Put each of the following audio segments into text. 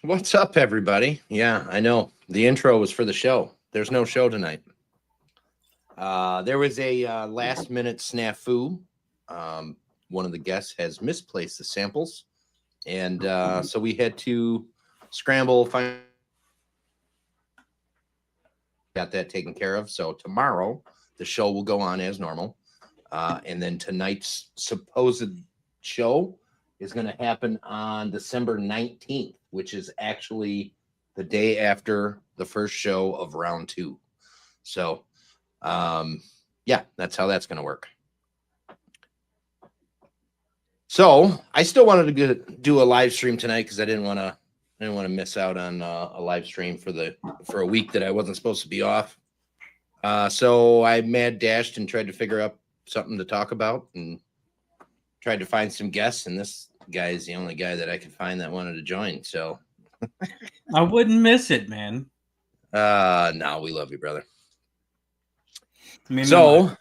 What's up, everybody? Yeah, I know. The intro was for the show. There's no show tonight. There was a last-minute snafu. One of the guests has misplaced the samples, and so we had to scramble, got that taken care of. So tomorrow, the show will go on as normal. And then tonight's supposed show is going to happen on December 19th, which is actually the day after the first show of round 2. So, yeah, that's how that's going to work. So I still wanted to do a live stream tonight because I didn't want to miss out on a live stream for a week that I wasn't supposed to be off. So I mad dashed and tried to figure out something to talk about and tried to find some guests, and this guy is the only guy that I could find that wanted to join. So I wouldn't miss it, man. No, we love you, brother. Shirt,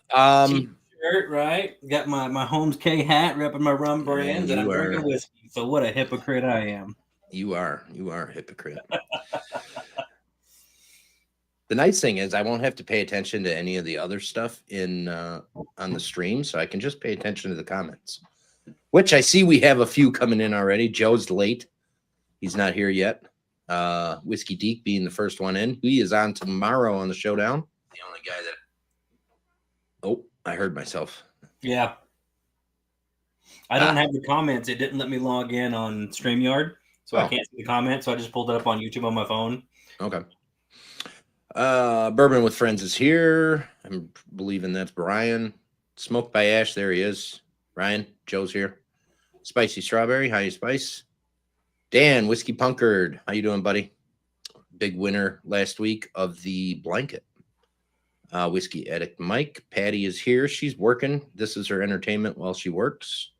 right? Got my Holmes K hat, repping my rum brands, and I'm drinking whiskey. So what a hypocrite I am. You are a hypocrite. The nice thing is I won't have to pay attention to any of the other stuff on the stream, so I can just pay attention to the comments, which I see we have a few coming in already. Joe's late. He's not here yet. Whiskey Deke being the first one in. He is on tomorrow on the Showdown. The only guy that... Oh, I heard myself. Yeah. I don't have the comments. It didn't let me log in on StreamYard, so I can't see the comments, so I just pulled it up on YouTube on my phone. Okay. Bourbon with Friends is here. I'm believing that's Brian. Smoked by Ash, there he is. Ryan, Joe's here. Spicy Strawberry, how you, Spice? Dan, Whiskey Punkard, how you doing, buddy? Big winner last week of the blanket. Whiskey Addict Mike, Patty is here. She's working. This is her entertainment while she works.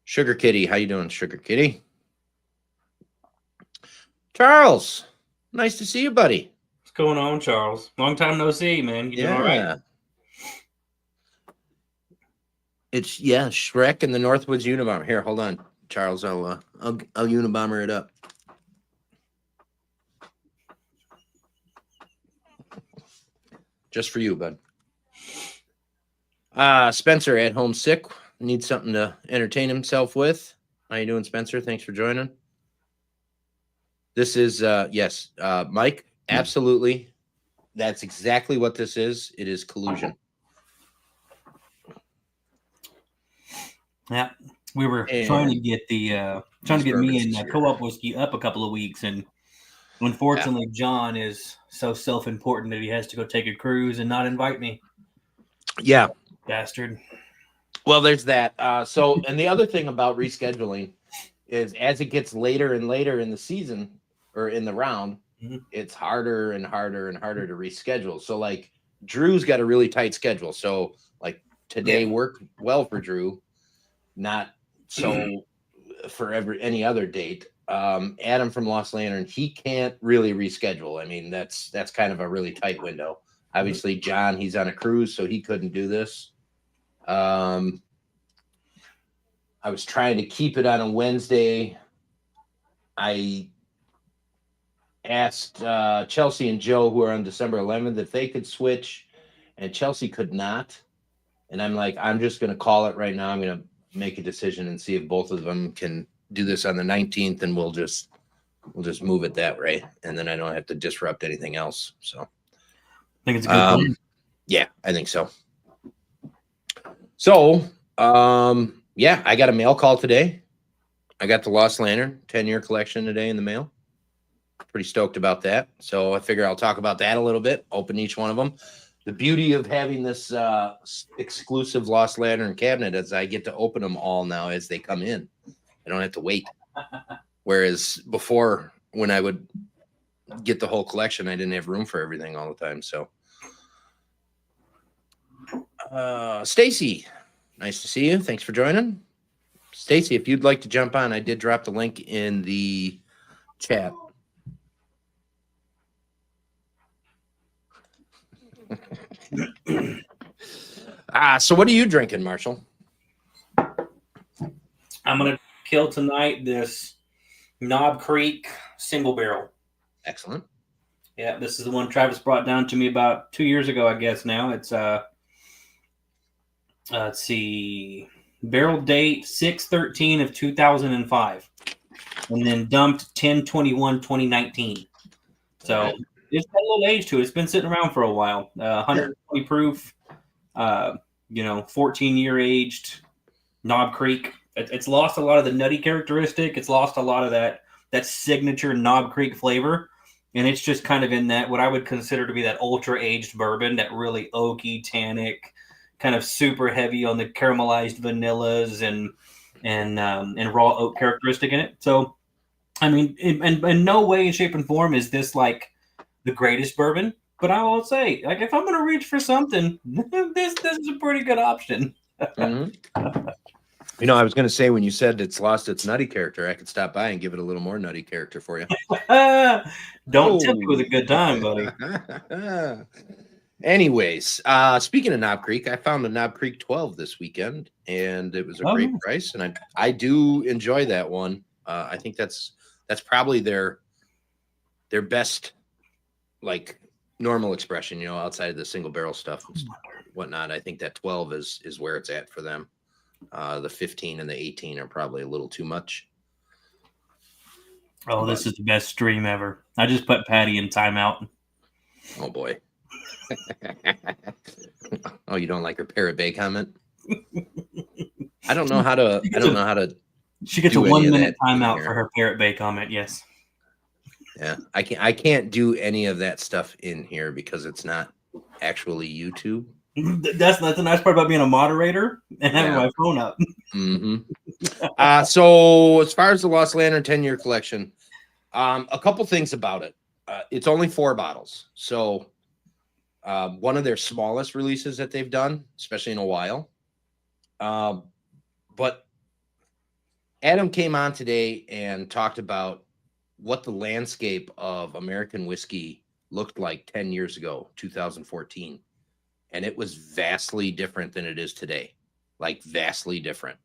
Sugar Kitty, how you doing, Sugar Kitty? Charles, nice to see you, buddy. What's going on, Charles? Long time no see, man. You doing all right? It's Shrek and the Northwoods Unabomber. Here, hold on, Charles. I'll Unabomber it up. Just for you, bud. Spencer at home sick. Needs something to entertain himself with. How you doing, Spencer? Thanks for joining. This is, yes, Mike, absolutely. That's exactly what this is. It is collusion. Yeah, we were trying to get me and Co-op Whiskey up a couple of weeks, and unfortunately, John is so self-important that he has to go take a cruise and not invite me. Yeah. Bastard. Well, there's that. And the other thing about rescheduling is as it gets later and later in the season, or in the round, it's harder and harder and harder to reschedule. So like Drew's got a really tight schedule. So like today worked well for Drew, not so for any other date. Adam from Lost Lantern, he can't really reschedule. I mean, that's kind of a really tight window. Obviously, John, he's on a cruise, so he couldn't do this. I was trying to keep it on a Wednesday. I asked Chelsea and Joe, who are on December 11th, if they could switch, and Chelsea could not. And I'm like, I'm just going to call it right now. I'm going to make a decision and see if both of them can do this on the 19th, and we'll just move it that way, and then I don't have to disrupt anything else. So I think it's a good plan. Yeah, I think so. So yeah, I got a mail call today. I got the Lost Lantern 10-year collection today in the mail. Pretty stoked about that. So I figure I'll talk about that a little bit, open each one of them. The beauty of having this exclusive Lost Lantern cabinet is I get to open them all now as they come in. I don't have to wait. Whereas before, when I would get the whole collection, I didn't have room for everything all the time. So Stacy, nice to see you. Thanks for joining. Stacy, if you'd like to jump on, I did drop the link in the chat. So what are you drinking, Marshall? I'm going to kill tonight this Knob Creek single barrel. Excellent. Yeah, this is the one Travis brought down to me about 2 years ago, I guess now. It's, let's see, barrel date 6/13 of 2005. And then dumped 10/21/2019. So right. It's got a little age to it. It's been sitting around for a while. 120 proof, 14-year aged Knob Creek. It's lost a lot of the nutty characteristic. It's lost a lot of that signature Knob Creek flavor. And it's just kind of in that what I would consider to be that ultra aged bourbon, that really oaky, tannic, kind of super heavy on the caramelized vanillas and raw oak characteristic in it. So, I mean, in no way, shape, and form is this like the greatest bourbon. But I will say, like, if I'm going to reach for something, this is a pretty good option. Mm-hmm. I was going to say, when you said it's lost its nutty character, I could stop by and give it a little more nutty character for you. Don't tempt me with a good time, buddy. Anyways, speaking of Knob Creek, I found a Knob Creek 12 this weekend, and it was a great price, and I do enjoy that one. I think that's probably their best, like, normal expression, outside of the single barrel stuff and whatnot. I think that 12 is where it's at for them. The 15 and the 18 are probably a little too much. Oh, this is the best stream ever. I just put Patty in timeout. Oh boy. Oh, you don't like her Parrot Bay comment? I don't know how to. She gets a 1 minute timeout for her Parrot Bay comment. Yes. Yeah, I can't do any of that stuff in here because it's not actually YouTube. That's the nice part about being a moderator and having my phone up. Mm-hmm. So as far as the Lost Lantern 10-year collection, a couple things about it. It's only 4 bottles. So one of their smallest releases that they've done, especially in a while. But Adam came on today and talked about what the landscape of American whiskey looked like 10 years ago, 2014. And it was vastly different than it is today, like vastly different.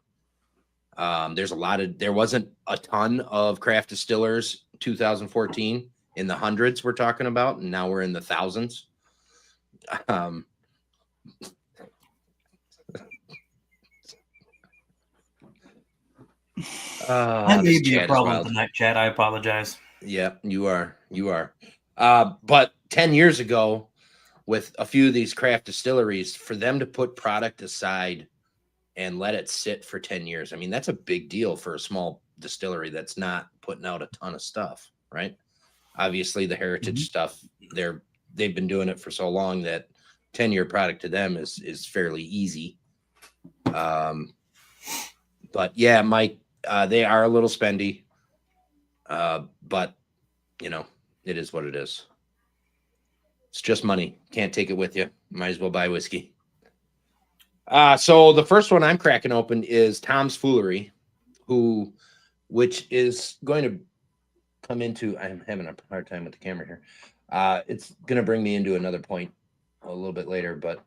There wasn't a ton of craft distillers 2014, in the hundreds we're talking about, and now we're in the thousands. I may be a problem tonight, Chad. I apologize. Yeah, you are. But 10 years ago, with a few of these craft distilleries, for them to put product aside and let it sit for 10 years, I mean, that's a big deal for a small distillery that's not putting out a ton of stuff, right? Obviously, the heritage stuff, they've been doing it for so long that 10-year product to them is fairly easy. But yeah, Mike, they are a little spendy, but it is what it is. It's just money. Can't take it with you. Might as well buy whiskey. So the first one I'm cracking open is Tom's Foolery, which is going to come into, I'm having a hard time with the camera here. It's going to bring me into another point a little bit later, but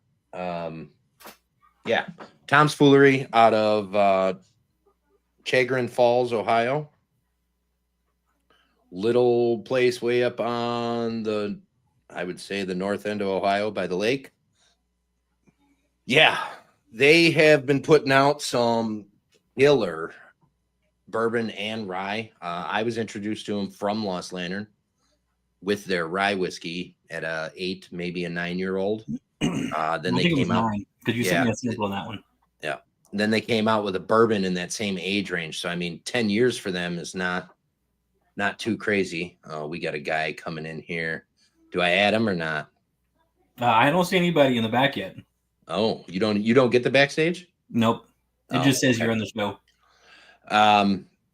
yeah, Tom's Foolery out of Chagrin Falls, Ohio. Little place way up on I would say the north end of Ohio by the lake. Yeah, they have been putting out some killer bourbon and rye. I was introduced to them from Lost Lantern with their rye whiskey at a 8, maybe a 9-year-old. Then they came out because you sent me a sample on that one. Yeah. Then they came out with a bourbon in that same age range. So I mean, 10 years for them is not too crazy. We got a guy coming in here. Do I add him or not? I don't see anybody in the back yet. Oh, you don't get the backstage? Nope. It just says you're on the show.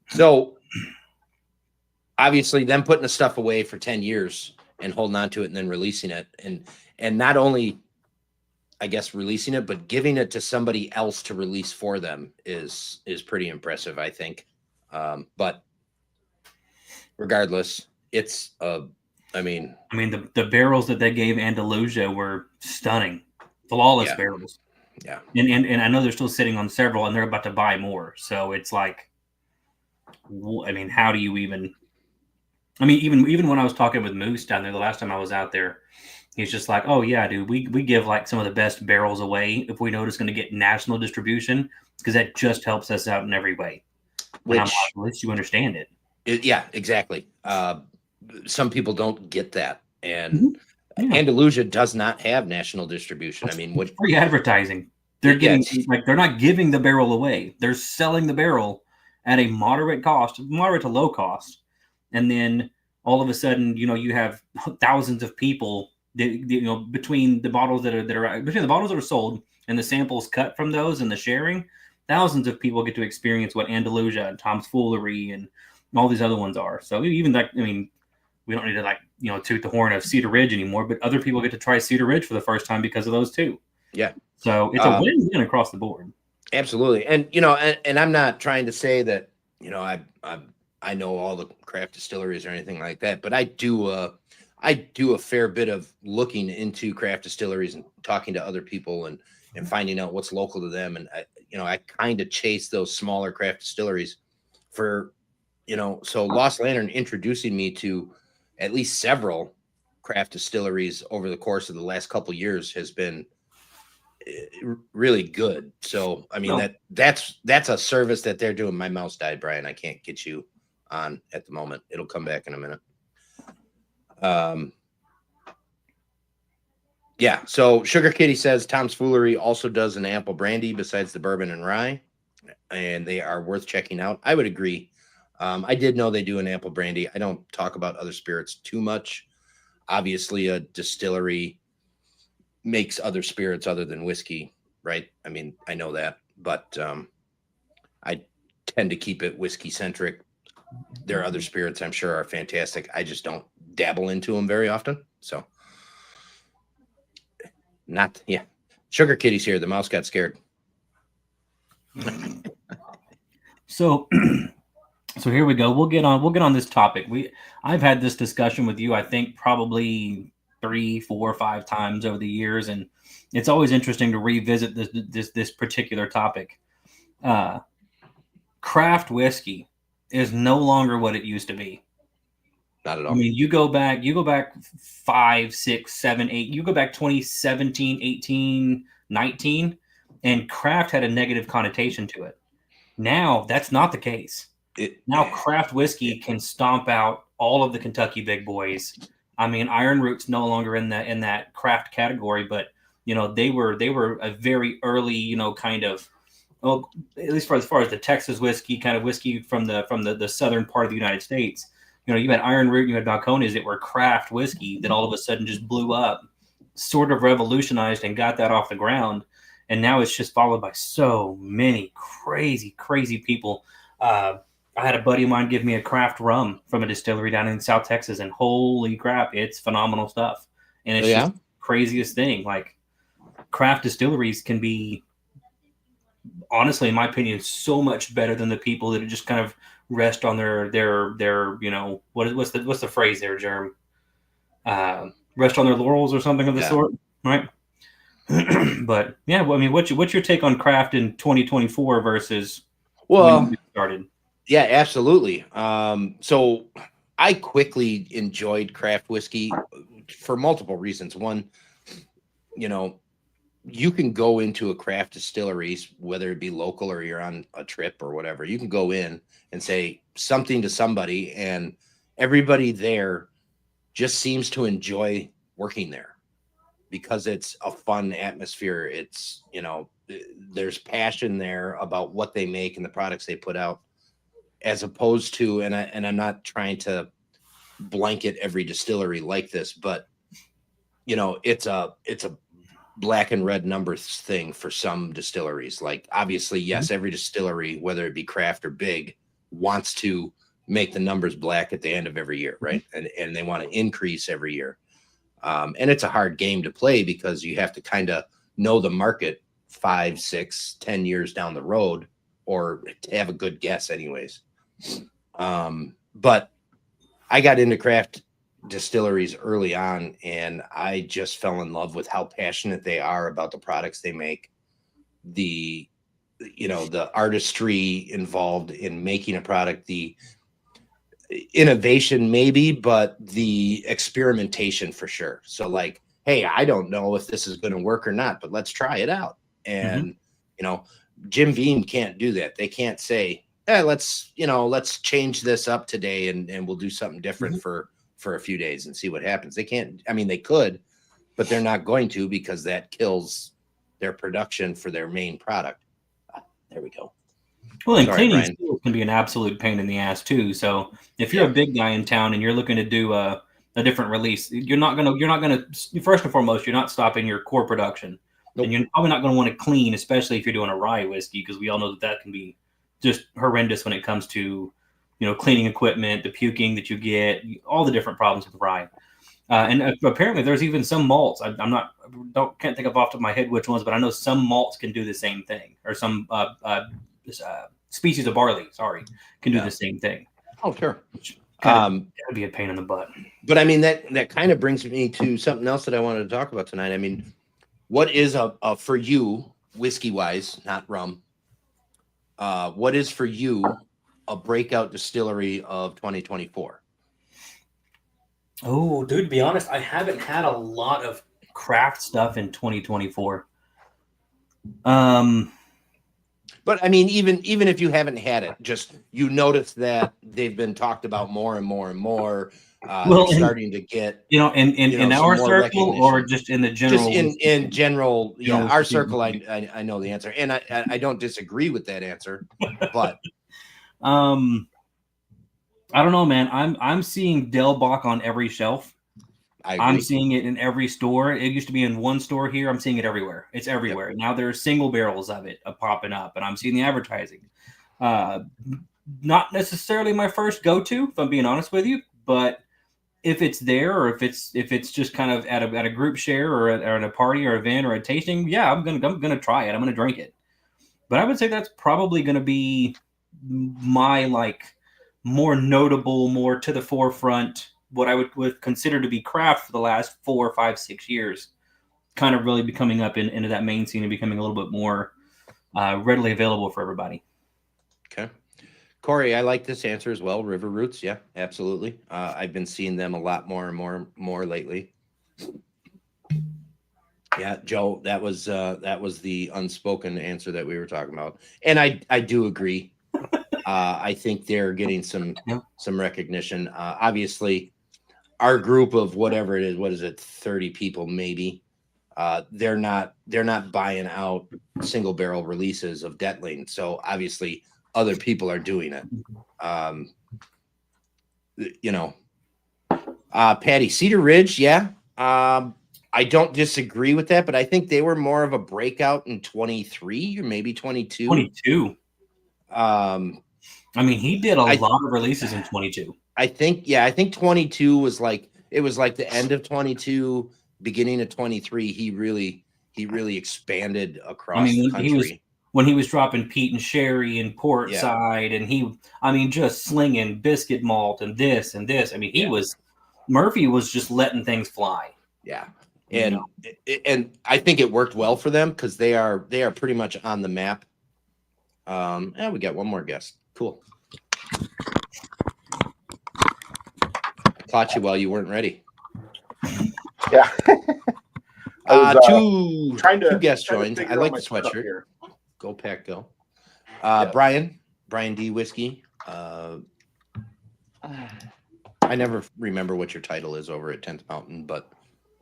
So obviously them putting the stuff away for 10 years and holding on to it and then releasing it and not only, I guess, releasing it, but giving it to somebody else to release for them is pretty impressive, I think. But regardless, it's I mean, the barrels that they gave Andalusia were stunning, flawless barrels. Yeah, and I know they're still sitting on several, and they're about to buy more. So it's like I mean, how do you even? I mean, even when I was talking with Moose down there the last time I was out there, he's just like, "Oh yeah, dude, we give like some of the best barrels away if we know it's going to get national distribution because that just helps us out in every way." And I'm like, Which, "At least you understand it." yeah, exactly. Some people don't get that, and Yeah, Andalusia does not have national distribution. I mean, it's free advertising. They're yeah, getting like they're not giving the barrel away. They're selling the barrel at a moderate cost, moderate to low cost, and then all of a sudden, you have thousands of people. Between the bottles that are between the bottles that are sold and the samples cut from those and the sharing, thousands of people get to experience what Andalusia and Tom's Foolery and all these other ones are. So even like, I mean, we don't need to toot the horn of Cedar Ridge anymore, but other people get to try Cedar Ridge for the first time because of those too. yeah. So it's a win-win across the board. Absolutely, and and I'm not trying to say that I know all the craft distilleries or anything like that, but I do a fair bit of looking into craft distilleries and talking to other people and finding out what's local to them, and I kind of chase those smaller craft distilleries for so Lost Lantern introducing me to at least several craft distilleries over the course of the last couple years has been really good. So I mean that's a service that they're doing. My mouse died, Brian. I can't get you on at the moment. It'll come back in a minute. Yeah. So Sugar Kitty says Tom's Foolery also does an ample brandy besides the bourbon and rye, and they are worth checking out. I would agree. I did know they do an ample brandy. I don't talk about other spirits too much. Obviously, a distillery makes other spirits other than whiskey, right? I mean, I know that, but I tend to keep it whiskey centric. There are other spirits I'm sure are fantastic. I just don't dabble into them very often. So, yeah. Sugar Kitty's here. The mouse got scared. So, so here we go. We'll get on this topic. I've had this discussion with you, I think probably 3, 4, 5 times over the years, and it's always interesting to revisit this particular topic. Craft whiskey is no longer what it used to be. Not at all. I mean, you go back 5, 6, 7, 8, you go back 2017, 18, 19, and craft had a negative connotation to it. Now that's not the case. Now craft whiskey can stomp out all of the Kentucky big boys. I mean, Iron Root's no longer in that craft category, but they were a very early, kind of, well, at least as far as the Texas whiskey, kind of whiskey from the southern part of the United States. You had Iron Root and you had Balcones that were craft whiskey that all of a sudden just blew up, sort of revolutionized and got that off the ground. And now it's just followed by so many crazy, crazy people. I had a buddy of mine give me a craft rum from a distillery down in South Texas, and holy crap, it's phenomenal stuff. And it's just the craziest thing. Like, craft distilleries can be, honestly, in my opinion, so much better than the people that just kind of rest on their what's the phrase there, Jerm? Rest on their laurels or something of the sort, right? But yeah, well, I mean, what's your take on craft in 2024 versus when you started? Yeah, absolutely. So I quickly enjoyed craft whiskey for multiple reasons. One, you can go into a craft distillery, whether it be local or you're on a trip or whatever. You can go in and say something to somebody, and everybody there just seems to enjoy working there because it's a fun atmosphere. It's, there's passion there about what they make and the products they put out, as opposed to, and I'm not trying to blanket every distillery like this, but it's a black and red numbers thing for some distilleries. Like, obviously, yes, every distillery, whether it be craft or big, wants to make the numbers black at the end of every year, right? And they want to increase every year. And it's a hard game to play because you have to kind of know the market 5, 6, 10 years down the road, or to have a good guess anyways. But I got into craft distilleries early on, and I just fell in love with how passionate they are about the products they make, the the artistry involved in making a product, the innovation maybe, but the experimentation for sure. So like, hey, I don't know if this is going to work or not, but let's try it out. And Jim Beam can't do that. They can't say, hey, let's change this up today and we'll do something different for a few days and see what happens. They can't. I mean, they could, but they're not going to, because that kills their production for their main product. There we go. Well, and cleaning steel can be an absolute pain in the ass too. So if you're a big guy in town and you're looking to do a different release, you're not gonna first and foremost, you're not stopping your core production. Nope. And you're probably not going to want to clean, especially if you're doing a rye whiskey, because we all know that can be just horrendous when it comes to, cleaning equipment, the puking that you get, all the different problems with rye. And apparently there's even some malts. Can't think of off the top of my head which ones, but I know some malts can do the same thing, or some species of barley, can do the same thing. Oh, sure. That'd be a pain in the butt. But I mean, that kind of brings me to something else that I wanted to talk about tonight. I mean, what is for you, whiskey wise, not rum? What is for you a breakout distillery of 2024? Oh, dude, to be honest, I haven't had a lot of craft stuff in 2024. But I mean, even if you haven't had it, just notice that they've been talked about more and more and more. They're starting to get, in our circle, or just in the general. Just in general, our circle. I know the answer, and I don't disagree with that answer, but I don't know, man. I'm seeing Del Bach on every shelf. I'm seeing it in every store. It used to be in one store here. I'm seeing it everywhere. It's everywhere. Yep. Now there's single barrels of it popping up, and I'm seeing the advertising. Not necessarily my first go-to, if I'm being honest with you, but if it's there, or if it's just kind of at a group share, or at a party or event or a tasting, I'm gonna try it. I'm gonna drink it. But I would say that's probably gonna be my more notable, more to the forefront, what I would consider to be craft for the last 4, 5, 6 years, kind of really becoming up into that main scene and becoming a little bit more readily available for everybody. Okay. Corey, I like this answer as well. River Roots. Yeah, absolutely. I've been seeing them a lot more and more lately. Yeah, Joe, that was the unspoken answer that we were talking about. And I do agree. I think they're getting some recognition. Obviously, our group of whatever it is, what is it, 30 people maybe? They're not buying out single barrel releases of Detling. So obviously other people are doing it. Patty, Cedar Ridge, yeah. I don't disagree with that, but I think they were more of a breakout in 23 or maybe 22. 22. I mean, he did a lot of releases in 22. I think 22 was it was like the end of 22, beginning of 23. He really expanded across the country. When he was dropping Pete and Sherry and Portside, and just slinging biscuit malt and this and this. I mean, Murphy was just letting things fly. Yeah. And I think it worked well for them, because they are pretty much on the map. We got one more guest. Cool. Caught you while you weren't ready. Yeah. Two guests joined. I like the sweatshirt. Go Pack Go. Brian D. Whiskey. I never remember what your title is over at 10th Mountain, but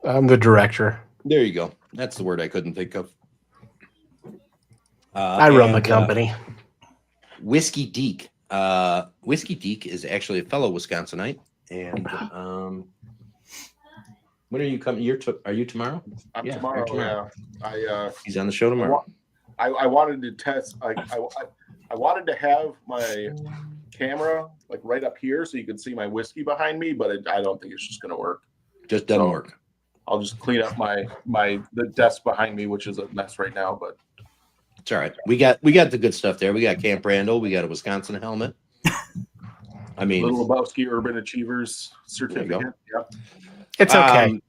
I'm the director. There you go. That's the word I couldn't think of. I run the company. Whiskey Deke. Whiskey Deke is actually a fellow Wisconsinite. And when are you coming? Are you tomorrow? I'm tomorrow. Yeah. He's on the show tomorrow. I wanted to test. I wanted to have my camera right up here so you could see my whiskey behind me, but I don't think it's just going to work. Just doesn't work. I'll just clean up the desk behind me, which is a mess right now, but it's all right. We got the good stuff there. We got Camp Randall. We got a Wisconsin helmet. I mean, Little Lebowski Urban Achievers certificate. Yep. It's okay.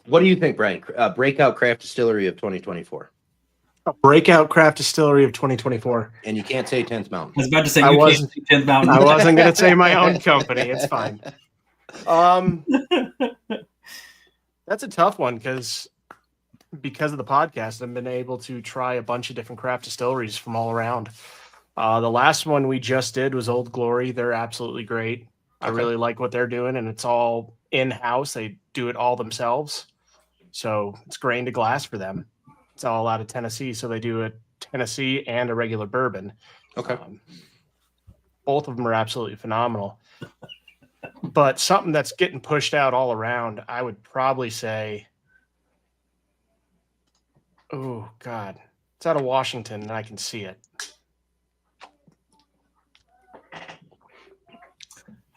What do you think, Brian? Breakout craft distillery of 2024. A breakout craft distillery of 2024. And you can't say 10th Mountain. I was about to say I you wasn't- can't say 10th Mountain. I wasn't going to say my own company. It's fine. That's a tough one because of the podcast, I've been able to try a bunch of different craft distilleries from all around. The last one we just did was Old Glory. They're absolutely great. I Okay. really like what they're doing, and it's all in-house. They do it all themselves. So it's grain to glass for them. It's all out of Tennessee. So they do a Tennessee and a regular bourbon. Okay. Both of them are absolutely phenomenal. But something that's getting pushed out all around, I would probably say, oh, God. It's out of Washington, and I can see it.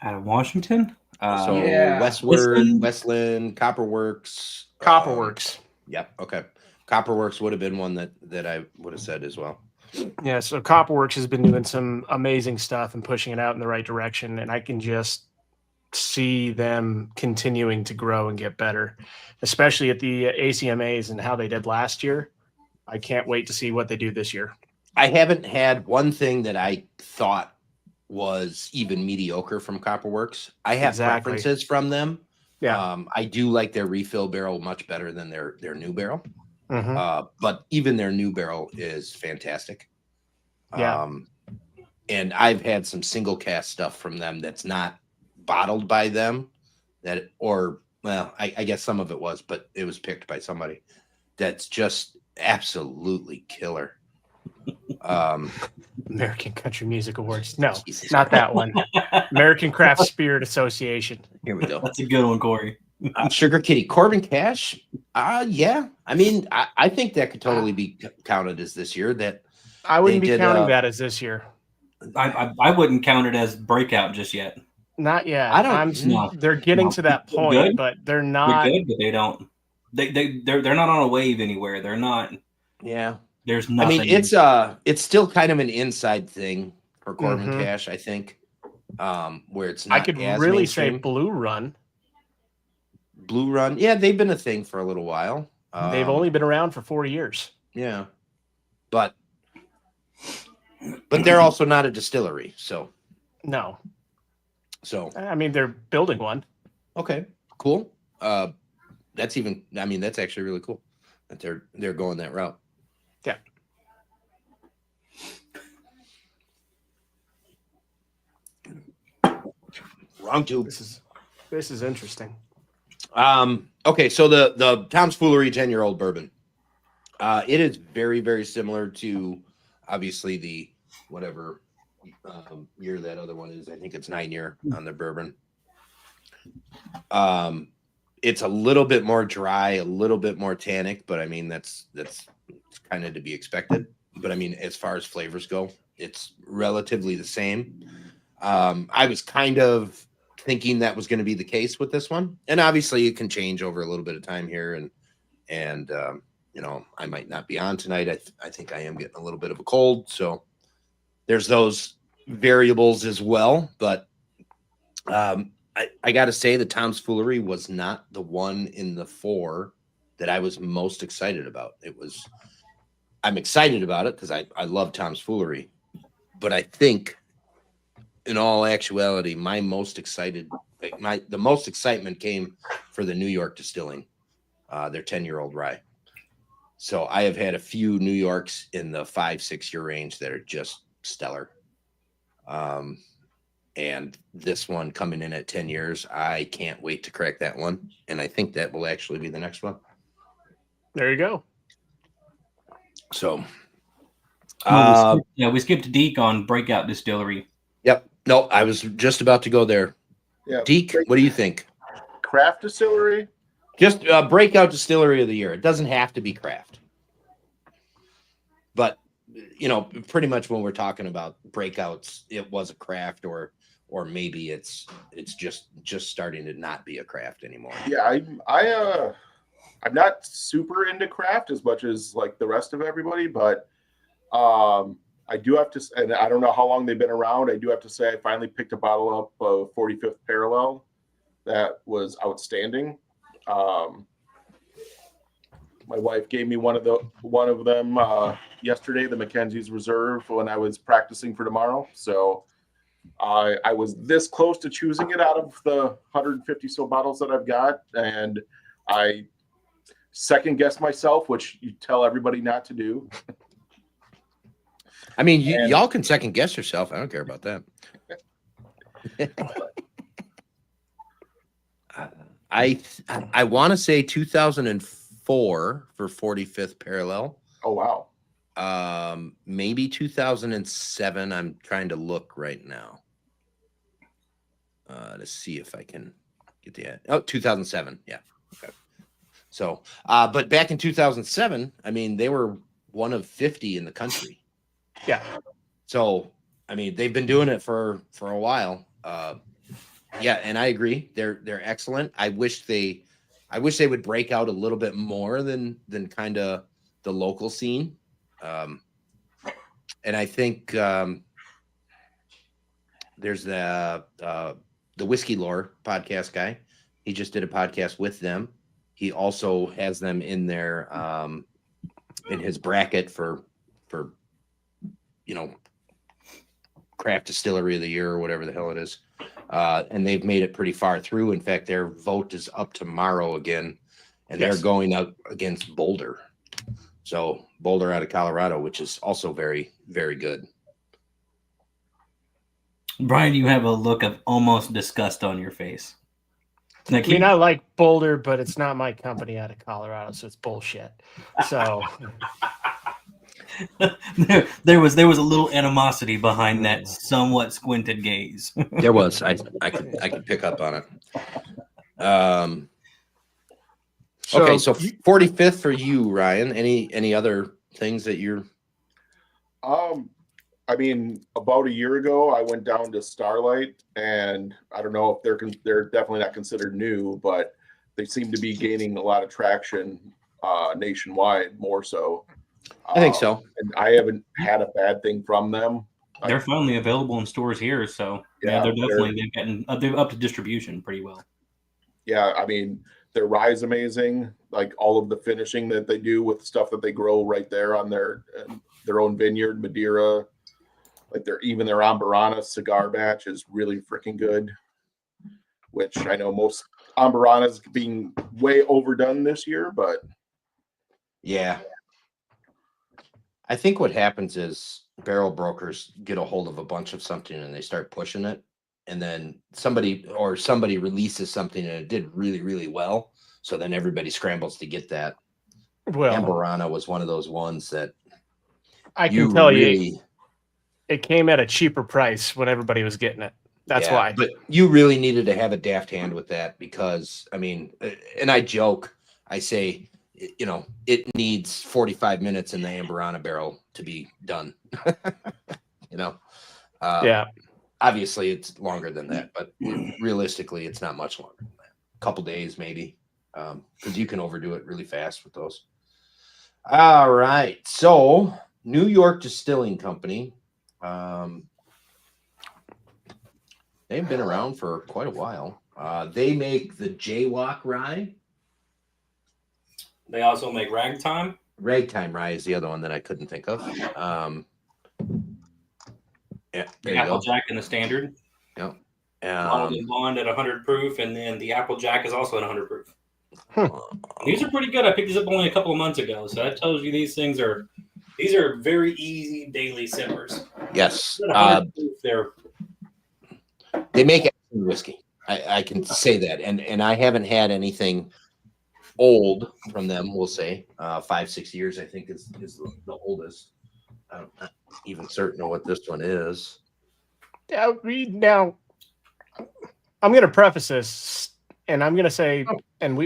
Out of Washington? So Yeah. Westward, Westland, Copperworks. Copperworks. Yep. Okay. Copperworks would have been one that I would have said as well. Yeah, so Copperworks has been doing some amazing stuff and pushing it out in the right direction, and I can just see them continuing to grow and get better, especially at the ACMAs and how they did last year. I can't wait to see what they do this year. I haven't had one thing that I thought was even mediocre from Copperworks. I have Exactly. preferences from them. Yeah. I do like their refill barrel much better than their new barrel. Mhm. But even their new barrel is fantastic. Yeah. And I've had some single cast stuff from them that's not bottled by them, I guess some of it was, but it was picked by somebody that's just absolutely killer. American Country Music Awards. No, Jesus not Christ. that one. American Craft Spirit Association. Here we go. That's a good one, Corey. Sugar Kitty Corbin Cash. Yeah. I mean, I think that could totally be counted as this year. That I wouldn't They be did, counting that as this year. I wouldn't count it as breakout just yet. Not yet. I don't- No. They're getting No. to that They're point, good. but they're They're not. good, but they don't. They're not on a wave anywhere. They're not. yeah. There's I nothing. mean, it's still kind of an inside thing for Corbin Mhm. Cash, I think. Where it's not I could as really say mainstream. Blue Run. Blue Run. Yeah, they've been a thing for a little while. They've only been around for 4 years. Yeah. But they're also not a distillery, so No, so I mean they're building one. okay, cool. That's actually really cool that they're going that route. Yeah. Wrong tube. This is interesting. Okay, so the Tom's Foolery 10-year-old bourbon. It is very, very similar to obviously the whatever year that other one is. I think it's 9-year on the bourbon. It's a little bit more dry, a little bit more tannic, but I mean that's kind of to be expected. But I mean, as far as flavors go, it's relatively the same. I was kind of thinking that was going to be the case with this one, and obviously it can change over a little bit of time here, and I might not be on tonight. I think I am getting a little bit of a cold, so there's those variables as well. But I got to say the Tom's Foolery was not the one in the 4 that I was most excited about. I'm excited about it because I love Tom's Foolery, but I think in all actuality, the most excitement came for the New York Distilling, their 10-year-old rye. So I have had a few New Yorks in the 5-6 year range that are just stellar. And this one coming in at 10 years, I can't wait to crack that one. And I think that will actually be the next one. There you go. So, we skipped Deke on Breakout Distillery. yep. No, I was just about to go there. Yeah. Deke, what do you think? Craft distillery. Just breakout distillery of the year. It doesn't have to be craft. But, pretty much when we're talking about breakouts, it was a craft or maybe it's just starting to not be a craft anymore. Yeah, I'm not super into craft as much as like the rest of everybody, but I do have to, and I don't know how long they've been around. I do have to say I finally picked a bottle up of 45th Parallel that was outstanding. My wife gave me one of them yesterday, the Mackenzie's Reserve, when I was practicing for tomorrow. So I was this close to choosing it out of the 150 so bottles that I've got, and I second guessed myself, which you tell everybody not to do. I mean, y'all can second guess yourself. I don't care about that. I want to say 2004 for 45th parallel. Oh wow. Maybe 2007. I'm trying to look right now to see if I can get the 2007. Yeah. Okay. So, but back in 2007, I mean, they were one of 50 in the country. Yeah. So, I mean, they've been doing it for a while. Yeah, and I agree. They're excellent. I wish they would break out a little bit more than kind of the local scene. And I think there's the Whiskey Lore podcast guy. He just did a podcast with them. He also has them in there in his bracket for craft distillery of the year or whatever the hell it is. And they've made it pretty far through. In fact, their vote is up tomorrow again, and they're going up against Boulder. So Boulder out of Colorado, which is also very, very good. Brian, you have a look of almost disgust on your face. I mean, I like Boulder, but it's not my company out of Colorado, so it's bullshit. So there was a little animosity behind that somewhat squinted gaze. There was. I could pick up on it. Okay, so 45th for you, Ryan. Any other things that you're? I mean, about a year ago, I went down to Starlight, and I don't know if they're definitely not considered new, but they seem to be gaining a lot of traction nationwide, more so. I think so. And I haven't had a bad thing from them. They're finally available in stores here, so yeah, they're up to distribution pretty well. Yeah, I mean, their rye is amazing. Like all of the finishing that they do with stuff that they grow right there on their own vineyard, Madeira. Like their Ambarana cigar batch is really freaking good. Which I know most Ambaranas being way overdone this year, but yeah. I think what happens is barrel brokers get a hold of a bunch of something and they start pushing it, and then somebody releases something and it did really, really well. So then everybody scrambles to get that. Well, Ambarana was one of those ones that I can tell you it came at a cheaper price when everybody was getting it. That's why. But you really needed to have a daft hand with that because, I mean, and I joke, I say, it needs 45 minutes in the Ambarana barrel to be done. Yeah. Obviously, it's longer than that, but realistically, it's not much longer than that. A couple days, maybe, because you can overdo it really fast with those. All right. So, New York Distilling Company. They've been around for quite a while. They make the Jaywalk rye. They also make Ragtime. Ragtime rye is the other one that I couldn't think of. Yeah, the Applejack and the Standard. Yep. Blonde at 100 proof, and then the Applejack is also at 100 proof. These are pretty good. I picked these up only a couple of months ago, so that tells you these are very easy daily sippers. Yes. Proof, they make excellent whiskey. I can say that, and I haven't had anything old from them. We'll say 5-6 years. I think is the oldest. I'm not even certain of what this one is. Yeah. Now, I'm going to preface this, and I'm going to say, and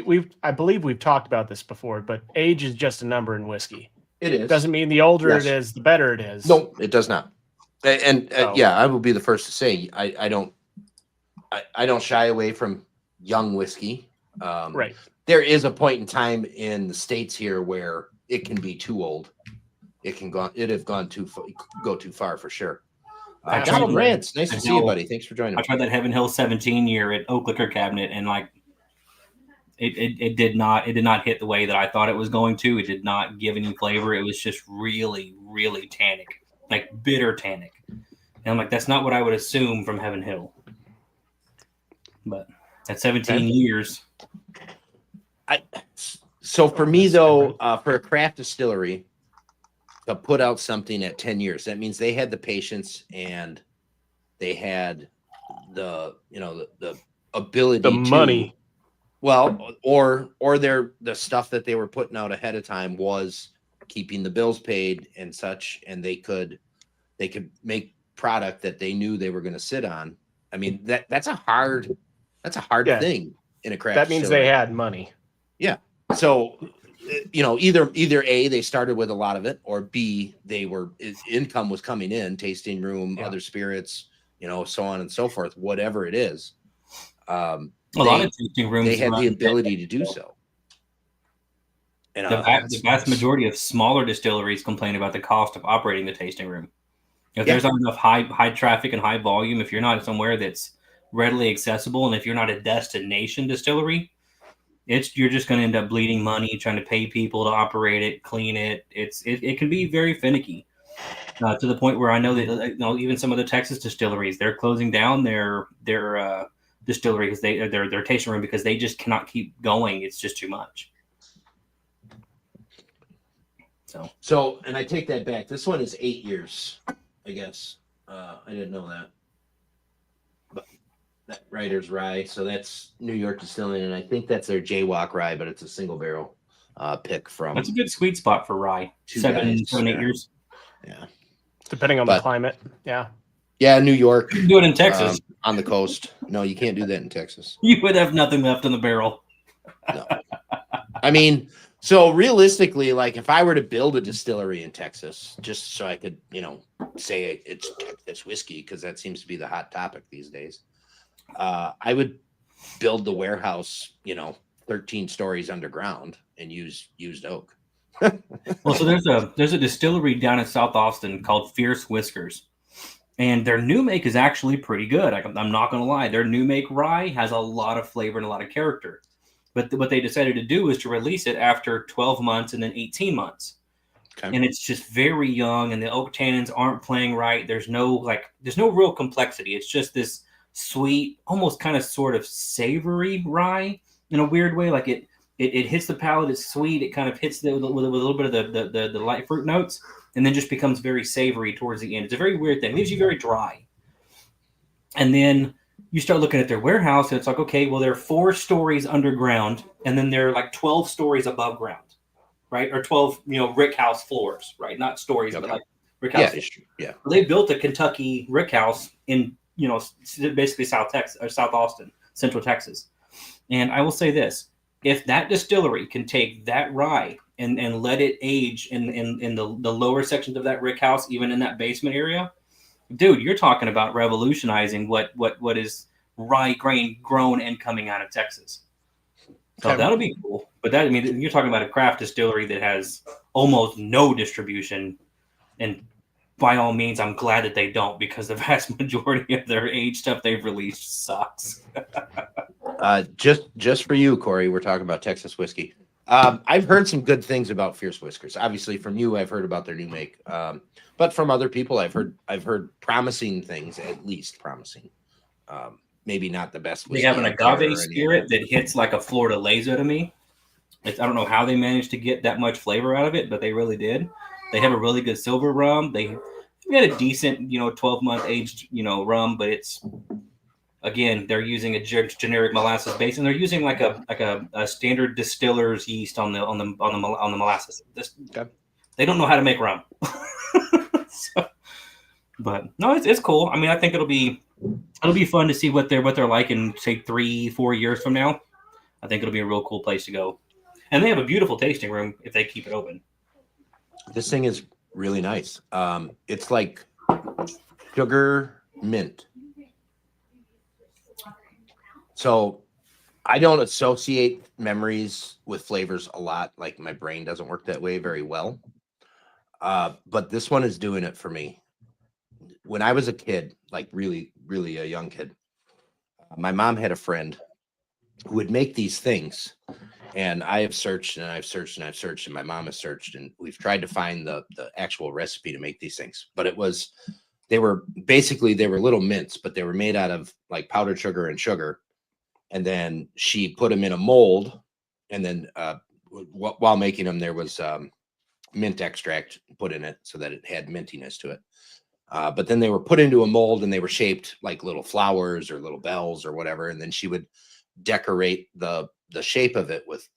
I believe we've talked about this before, but age is just a number in whiskey. It is. Doesn't mean the older it is, the better it is. No, it does not. And yeah, I will be the first to say I don't shy away from young whiskey. Right. There is a point in time in the States here where it can be too old. It have gone too far for sure. Donald Rance, nice to see you, buddy. Thanks for joining. I tried that Heaven Hill 17 year at Oak Liquor Cabinet, and it did not hit the way that I thought it was going to. It did not give any flavor. It was just really, really tannic, like bitter tannic. And I'm like, that's not what I would assume from Heaven Hill. But at 17 years. So for me, though, for a craft distillery to put out something at 10 years, that means they had the patience and they had the ability, the money. Well, or the stuff that they were putting out ahead of time was keeping the bills paid and such, and they could make product that they knew they were going to sit on. I mean, that's a hard thing in a craft. That means distillery. they had money. Yeah. So, either A, they started with a lot of it, or B, income was coming in, tasting room, other spirits, so on and so forth, whatever it is. A lot of tasting rooms, they had the ability to do so. And the vast majority of smaller distilleries complain about the cost of operating the tasting room. If there's not enough high traffic and high volume, if you're not somewhere that's readily accessible, and if you're not a destination distillery, you're just going to end up bleeding money trying to pay people to operate it, clean it. It can be very finicky, to the point where I know that even some of the Texas distilleries, they're closing down their distillery because their tasting room, because they just cannot keep going. It's just too much. So, and I take that back. This one is 8 years, I guess. I didn't know that. But that Writer's Rye, so that's New York Distilling, and I think that's their Jaywalk Rye, but it's a single barrel pick from. That's a good sweet spot for rye. 7, 8 years. Yeah, depending on the climate. Yeah. Yeah, New York. You can do it in Texas. On the coast. No, you can't do that in Texas. You would have nothing left in the barrel. No. I mean, so realistically, like if I were to build a distillery in Texas, just so I could, say it's Texas whiskey, because that seems to be the hot topic these days, I would build the warehouse, 13 stories underground and use used oak. Well, so there's a distillery down in South Austin called Fierce Whiskers. And their new make is actually pretty good. I'm not going to lie. Their new make rye has a lot of flavor and a lot of character. But what they decided to do is to release it after 12 months and then 18 months. Okay. And it's just very young, and the oak tannins aren't playing right. There's no real complexity. It's just this sweet, almost kind of sort of savory rye in a weird way. Like it hits the palate. It's sweet. It kind of hits with a little bit of the light fruit notes, and then just becomes very savory towards the end. It's a very weird thing. It leaves you very dry. And then you start looking at their warehouse, and it's like, okay, well, they're 4 stories underground, and then they're like 12 stories above ground, right? Or 12, rick house floors, right? Not stories, but like rick house. Yeah. They built a Kentucky rick house in, basically South Texas or South Austin, Central Texas. And I will say this: if that distillery can take that rye and let it age in the lower sections of that rick house, even in that basement area, dude, you're talking about revolutionizing what is rye grain grown and coming out of Texas. So that'll be cool. But you're talking about a craft distillery that has almost no distribution, and by all means, I'm glad that they don't, because the vast majority of their age stuff they've released sucks. Just for you, Corey, we're talking about Texas whiskey. I've heard some good things about Fierce Whiskers. Obviously, from you, I've heard about their new make. But from other people, I've heard promising things, at least promising. Maybe not the best. They have an agave spirit that hits like a Florida Laser to me. I don't know how they managed to get that much flavor out of it, but they really did. They have a really good silver rum. They had a decent, 12-month aged, rum, but it's, again, they're using a generic molasses base, and they're using like a standard distiller's yeast on the molasses. They don't know how to make rum. But no, it's cool. I mean, I think it'll be fun to see what they're like in, say, 3-4 years from now. I think it'll be a real cool place to go. And they have a beautiful tasting room if they keep it open. This thing is really nice. It's like sugar mint. So I don't associate memories with flavors a lot. Like, my brain doesn't work that way very well. But this one is doing it for me. When I was a kid, like really, really a young kid, my mom had a friend who would make these things. And I have searched and I've searched and I've searched, and my mom has searched, and we've tried to find the actual recipe to make these things. But they were little mints, but they were made out of like powdered sugar and sugar. And then she put them in a mold, and then while making them, there was mint extract put in it so that it had mintiness to it. But then they were put into a mold, and they were shaped like little flowers or little bells or whatever. And then she would decorate the shape of it with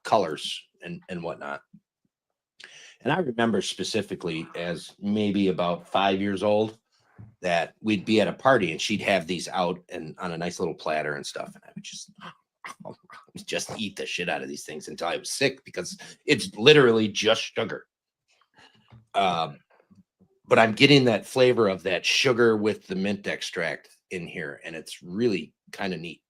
colors and whatnot. And I remember specifically as maybe about 5 years old that we'd be at a party and she'd have these out and on a nice little platter and stuff. And I would just eat the shit out of these things until I was sick, because it's literally just sugar. But I'm getting that flavor of that sugar with the mint extract in here, and it's really kind of neat.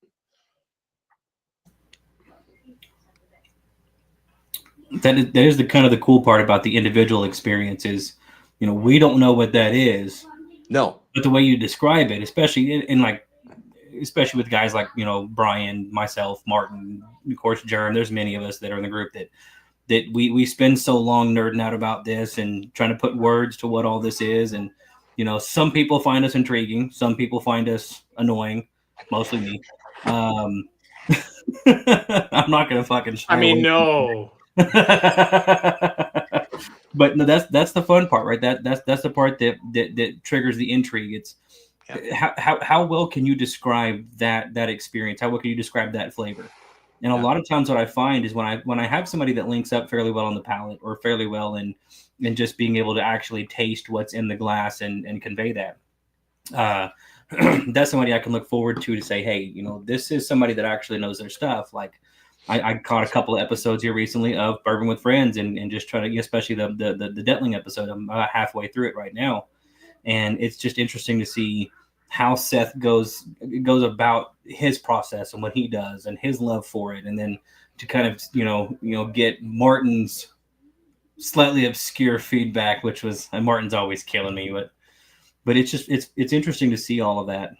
That is the kind of the cool part about the individual experiences. We don't know what that is. No, but the way you describe it, especially especially with guys like Brian, myself, Martin, of course Jerem. There's many of us that are in the group that we spend so long nerding out about this and trying to put words to what all this is. And some people find us intriguing, some people find us annoying, mostly me. I'm not gonna fucking. No. But no, that's the fun part, right? That's the part that triggers the intrigue. It's how well can you describe that experience? How well can you describe that flavor? And a lot of times, what I find is when I have somebody that links up fairly well on the palate, or fairly well in just being able to actually taste what's in the glass and convey that. That's somebody I can look forward to say, hey, this is somebody that actually knows their stuff. Like I caught a couple of episodes here recently of Bourbon with Friends, and just trying to, especially the Detling episode. I'm about halfway through it right now, and it's just interesting to see how Seth goes about his process and what he does and his love for it, and then to kind of get Martin's slightly obscure feedback, which was, and Martin's always killing me, but it's just it's interesting to see all of that.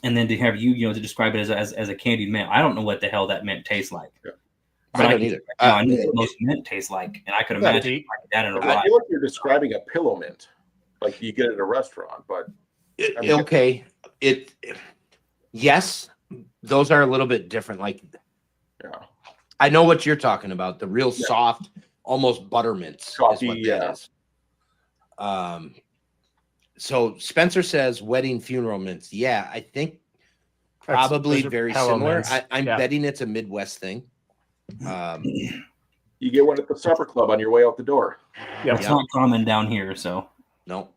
And then to have you, to describe it as a candied mint. I don't know what the hell that mint tastes like. Yeah. But I don't either. I know what most mint tastes like, and I could imagine that in a rye. I feel like you're describing a pillow mint, like you get at a restaurant. But okay, yes, those are a little bit different. Like, I know what you're talking about. The real soft, almost buttermints. Coffee, is. So Spencer says wedding funeral mints. Yeah, I think probably very similar. I'm betting it's a Midwest thing. You get one at the supper club on your way out the door. Yeah, it's not common down here, so no.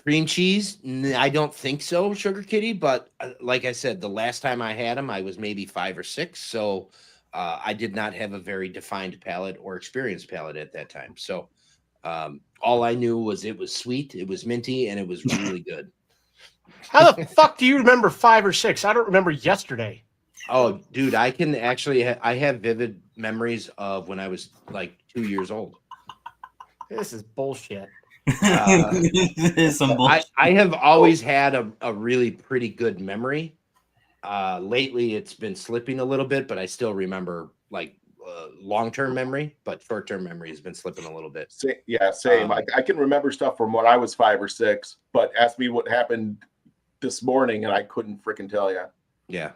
Cream cheese? I don't think so, Sugar Kitty. But like I said, the last time I had them, I was maybe 5 or 6, so I did not have a very defined palate or experienced palate at that time. So. All I knew was it was sweet, it was minty, and it was really good. How the fuck do you remember 5 or 6? I don't remember yesterday. Oh, dude, I can actually I have vivid memories of when I was like 2 years old. This is bullshit. Some bullshit. I have always had a really pretty good memory. Lately, it's been slipping a little bit, but I still remember like long-term memory, but short-term memory has been slipping a little bit. Same. I can remember stuff from when I was 5 or 6, but ask me what happened this morning and I couldn't freaking tell you. Yeah.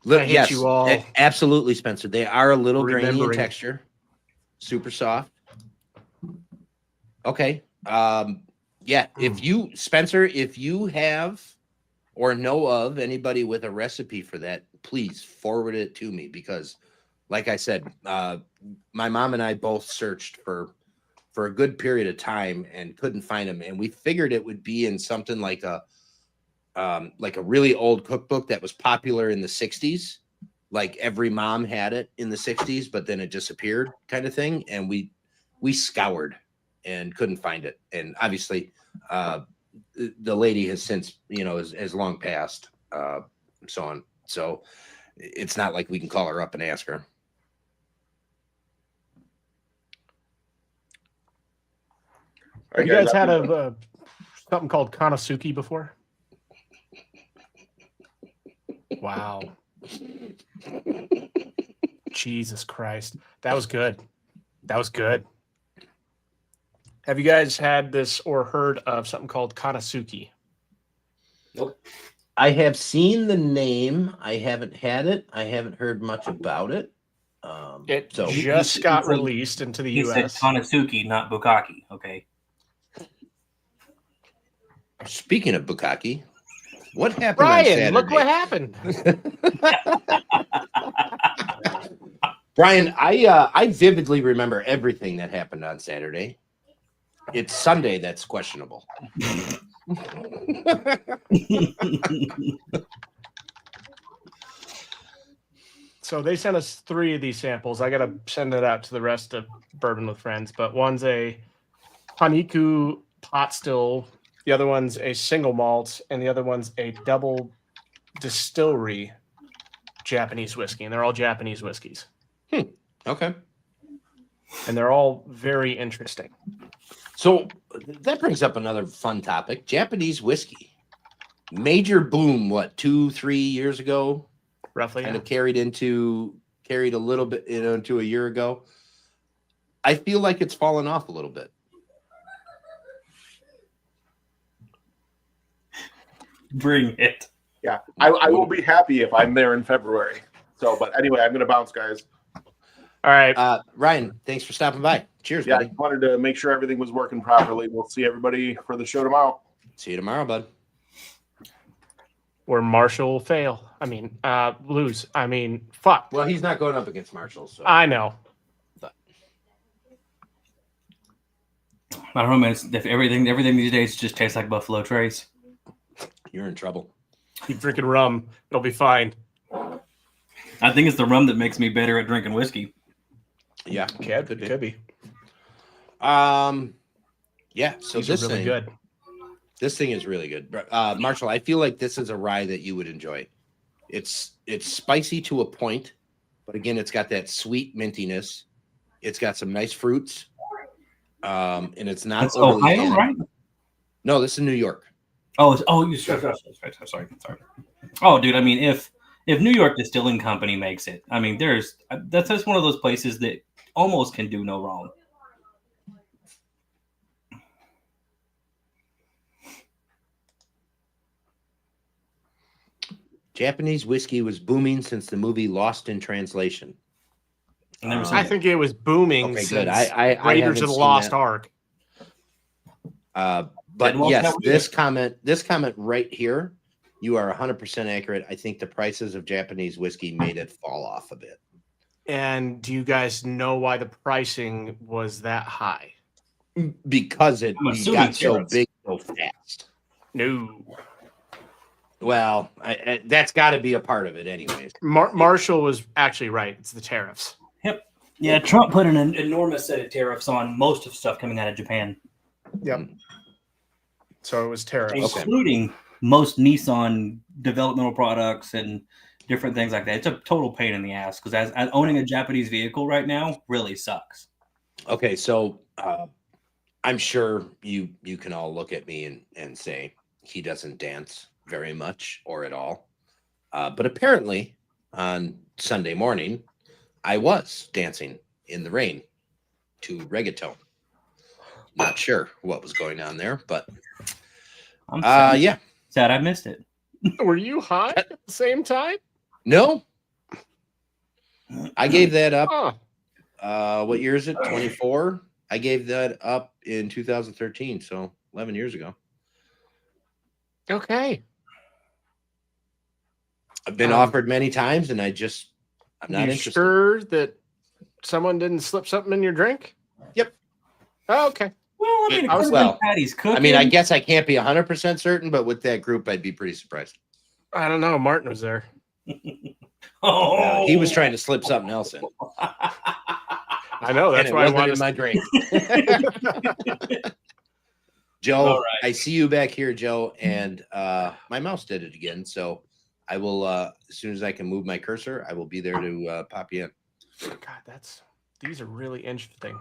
Yes, you all. Absolutely, Spencer. They are a little grainy in texture, super soft. Okay. Yeah. If you have or know of anybody with a recipe for that, please forward it to me, because like I said, my mom and I both searched for a good period of time and couldn't find them. And we figured it would be in something like a really old cookbook that was popular in the 60s. Like every mom had it in the 60s, but then it disappeared kind of thing. And we scoured and couldn't find it. And obviously the lady has since, has long passed, so on. So it's not like we can call her up and ask her. You guys had something called Kanasuki before? Wow. Jesus Christ. That was good. That was good. Have you guys had this or heard of something called Kanasuki? Nope. I have seen the name. I haven't had it. I haven't heard much about it. It So just got he said- released into the He said U.S. Kanasuki, not Bukaki. Okay. speaking of Bukaki, what happened on Brian, Saturday? look what happened. Brian, I vividly remember everything that happened on Saturday. It's Sunday that's questionable. So they sent us 3 of these samples. I got to send it out to the rest of Bourbon with Friends. But one's a Haniku pot still, the other one's a single malt, and the other one's a double distillery Japanese whiskey. And they're all Japanese whiskeys. Okay. And they're all very interesting. So that brings up another fun topic. Japanese whiskey. Major boom, what, 2-3 years ago? Roughly. Kind of carried a little bit into a year ago. I feel like it's fallen off a little bit. Bring it. Yeah, I will be happy if I'm there in February. So, but anyway, I'm going to bounce, guys. All right. Ryan, thanks for stopping by. Cheers, Yeah, I buddy. wanted to make sure everything was working properly. We'll see everybody for the show tomorrow. See you tomorrow, bud. Or Marshall fail. I mean, lose. I mean, fuck. Well, he's not going up against Marshall, so I know. I don't know, man. If everything these days just tastes like Buffalo Trace. you're in trouble. Keep drinking rum. It'll be fine. I think it's the rum that makes me better at drinking whiskey. Yeah, Could be. Yeah. So These this are really thing, good. this thing is really good. Marshall, I feel like this is a rye that you would enjoy. It's spicy to a point, but again, it's got that sweet mintiness. It's got some nice fruits, and it's not. That's Ohio, tannic. right? No, this is New York. Sorry. Oh, dude, I mean, if New York Distilling Company makes it, I mean, that's just one of those places that almost can do no wrong. Japanese whiskey was booming since the movie Lost in Translation. I never seen I it. think it was booming Okay, since good. I Raiders of haven't the seen Lost that. Ark. But Didn't watch yes, that one this comment right here, you are 100% accurate. I think the prices of Japanese whiskey made it fall off a bit. And do you guys know why the pricing was that high? Because it I'm assuming got so tariffs. big so fast. No. Well, that's got to be a part of it anyways. Marshall was actually right. It's the tariffs. Yeah, Trump put an enormous set of tariffs on most of stuff coming out of Japan, Yep. So it was tariffs. Okay. including most Nissan developmental products and different things like that. It's a total pain in the ass because as owning a Japanese vehicle right now really sucks. Okay, so I'm sure you can all look at me and say he doesn't dance very much or at all. But apparently on Sunday morning, I was dancing in the rain to reggaeton. Not sure what was going on there, but I'm sad, yeah. sad I missed it. Were you high at the same time? No. I gave that up. Oh, What year is it? 24. I gave that up in 2013, so 11 years ago. okay. I've been Um, offered many times, and I'm not You interested. sure that someone didn't slip something in your drink? Yep. Oh, okay. Well, I mean, I was- according to well, Patty's cooking. I mean, I guess I can't be 100% certain, but with that group, I'd be pretty surprised. I don't know. Martin was there. Oh, He was trying to slip something else in, I know. That's and it why I wasn't wanted in my drink. to. Joe, All right. I see you back here, Joe, and my mouse did it again. So I will, as soon as I can move my cursor, I will be there to pop you in. God, these are really interesting.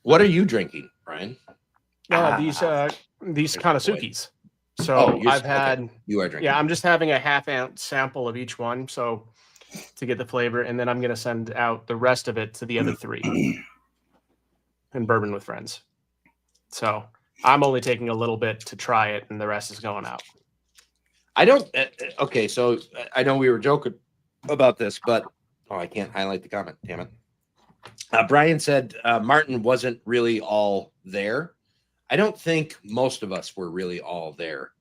What are you drinking, Brian? No, these There's my Kanasukis. So you're- I've had, You are drinking. yeah, I'm just having a half-ounce sample of each one, so to get the flavor, and then I'm gonna send out the rest of it to the other 3 in Bourbon with Friends. So I'm only taking a little bit to try it, and the rest is going out. I don't. Okay, so I know we were joking about this, but I can't highlight the comment. Damn it. Brian said Martin wasn't really all there. I don't think most of us were really all there,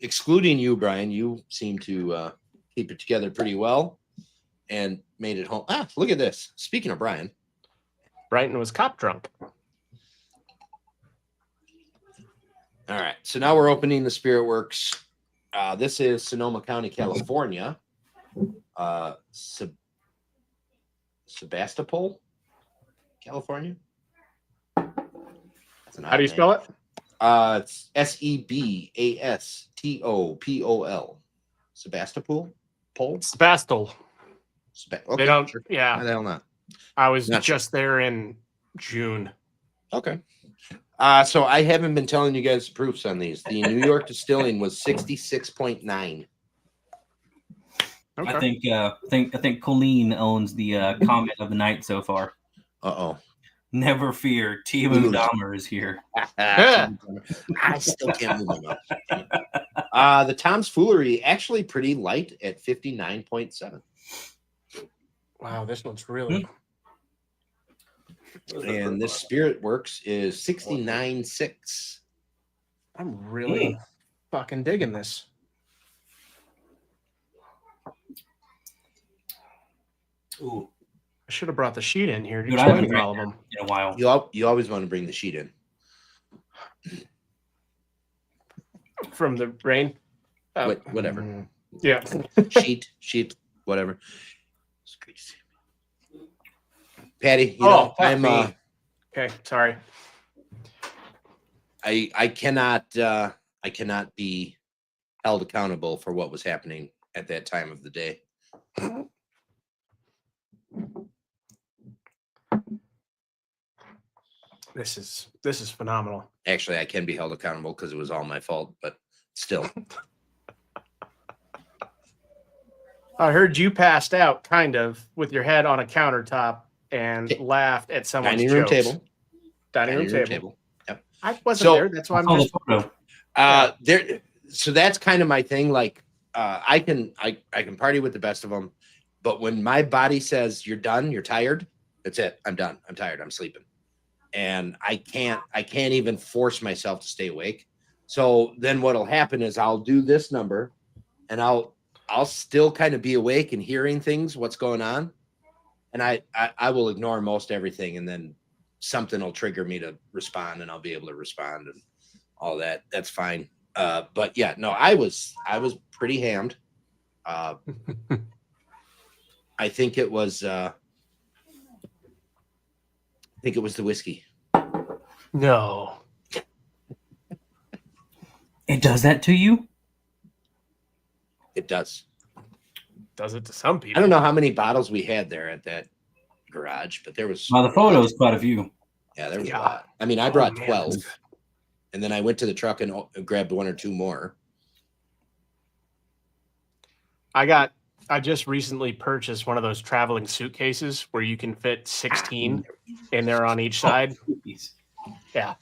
excluding you, Brian. You seem to keep it together pretty well and made it home. Look at this. Speaking of Brian, Brighton was cop drunk. all right, so now we're opening the Spirit Works. This is Sonoma County, California. Sebastopol, California. How do you spell it? It's Sebastopol. Sebastopol? Pole? Sebastopol. Okay, They don't. sure. Yeah, Why the hell not? I was Not just there in June. Okay. So I haven't been telling you guys the proofs on these. The New York distilling was 66.9. Okay. I think Colleen owns the comment of the night so far. Uh-oh. Never fear, Timu Dahmer is here. I still can't move them up. The Tom's Foolery actually pretty light at 59.7. Wow, this one's really. And this Spirit Works is 69.6. I'm really fucking digging this. Ooh, I should have brought the sheet in here to dude, I haven't explain drank all of them. in a while. You always want to bring the sheet in. From the rain. Whatever. Yeah. sheet, whatever. Patty, I'm okay, sorry. I cannot be held accountable for what was happening at that time of the day. This is phenomenal. Actually, I can be held accountable because it was all my fault, but still. I heard you passed out kind of with your head on a countertop and laughed at someone's Dining room jokes. table. Dining room table. Yep. I wasn't there. That's why I'm just there. So that's kind of my thing. Like, I can party with the best of them, but when my body says you're done, you're tired, that's it. I'm done. I'm tired. I'm sleeping, and I can't even force myself to stay awake. So then what'll happen is I'll do this number, and I'll still kind of be awake and hearing things, what's going on, and I will ignore most everything, and then something will trigger me to respond, and I'll be able to respond and all that. That's fine. But yeah, no, I was pretty hammed. I think it was the whiskey. No. It does that to you? It does. Does it to some I people. don't know how many bottles we had there at that garage, but there was Well, the photos, quite a few. Yeah, there was a lot. I mean, I brought 12, and then I went to the truck and grabbed one or two more. I just recently purchased one of those traveling suitcases where you can fit 16 in there on each side. Yeah.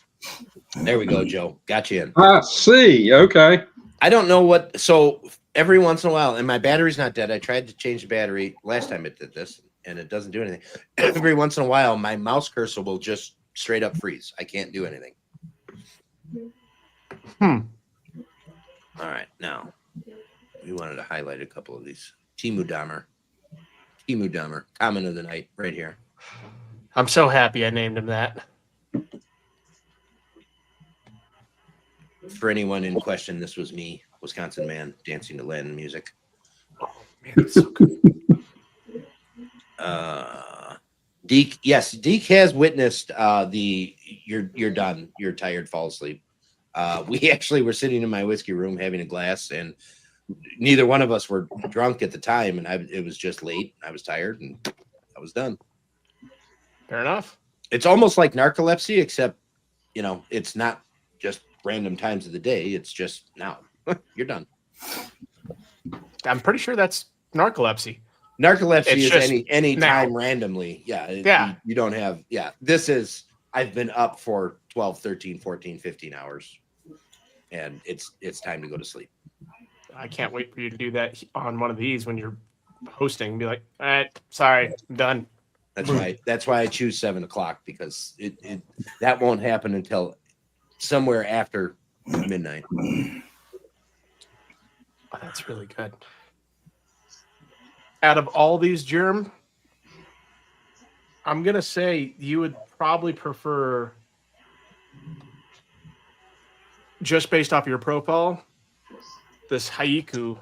There we go, Joe. Got you in. I see. Okay. I don't know what. So every once in a while, and my battery's not dead. I tried to change the battery last time it did this, and it doesn't do anything. Every once in a while, my mouse cursor will just straight up freeze. I can't do anything. All right, now we wanted to highlight a couple of these. Timu Dahmer, comment of the night, right here. I'm so happy I named him that. For anyone in question, this was me, Wisconsin man, dancing to Latin music. Oh man, it's so good. Deke, yes, Deke has witnessed the you're done, you're tired, fall asleep. We actually were sitting in my whiskey room having a glass, and neither one of us were drunk at the time, and it was just late. I was tired, and I was done. Fair enough. It's almost like narcolepsy, except it's not just random times of the day. It's just now. You're done. I'm pretty sure that's narcolepsy. Narcolepsy It's is just any now. time randomly. Yeah. Yeah. You don't have, this is, I've been up for 12, 13, 14, 15 hours and it's time to go to sleep. I can't wait for you to do that on one of these when you're hosting. Be like, all right, sorry, I'm done. That's why I choose 7 o'clock, because it that won't happen until somewhere after midnight. Oh, that's really good. Out of all these, Germ, I'm gonna say you would probably prefer, just based off your profile, this haiku.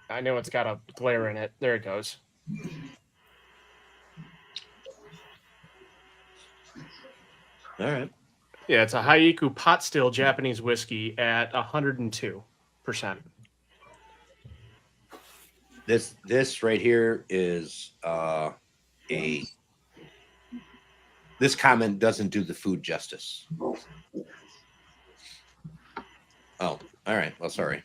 I know it's got a glare in it. There it goes. All right. Yeah, it's a haiku pot still Japanese whiskey at 102%. This right here is this comment doesn't do the food justice. Oh, all right. Well, sorry.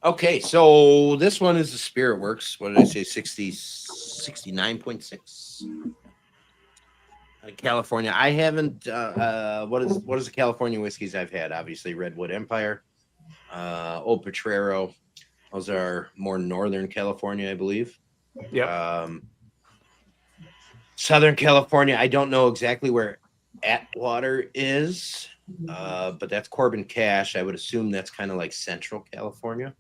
Okay, so this one is the Spirit Works. What did I say? 69.6. California. I haven't. What is the California whiskeys I've had? Obviously, Redwood Empire, Old Potrero. Those are more northern California, I believe. Yep. Southern California. I don't know exactly where Atwater is, but that's Corbin Cash. I would assume that's kind of like Central California.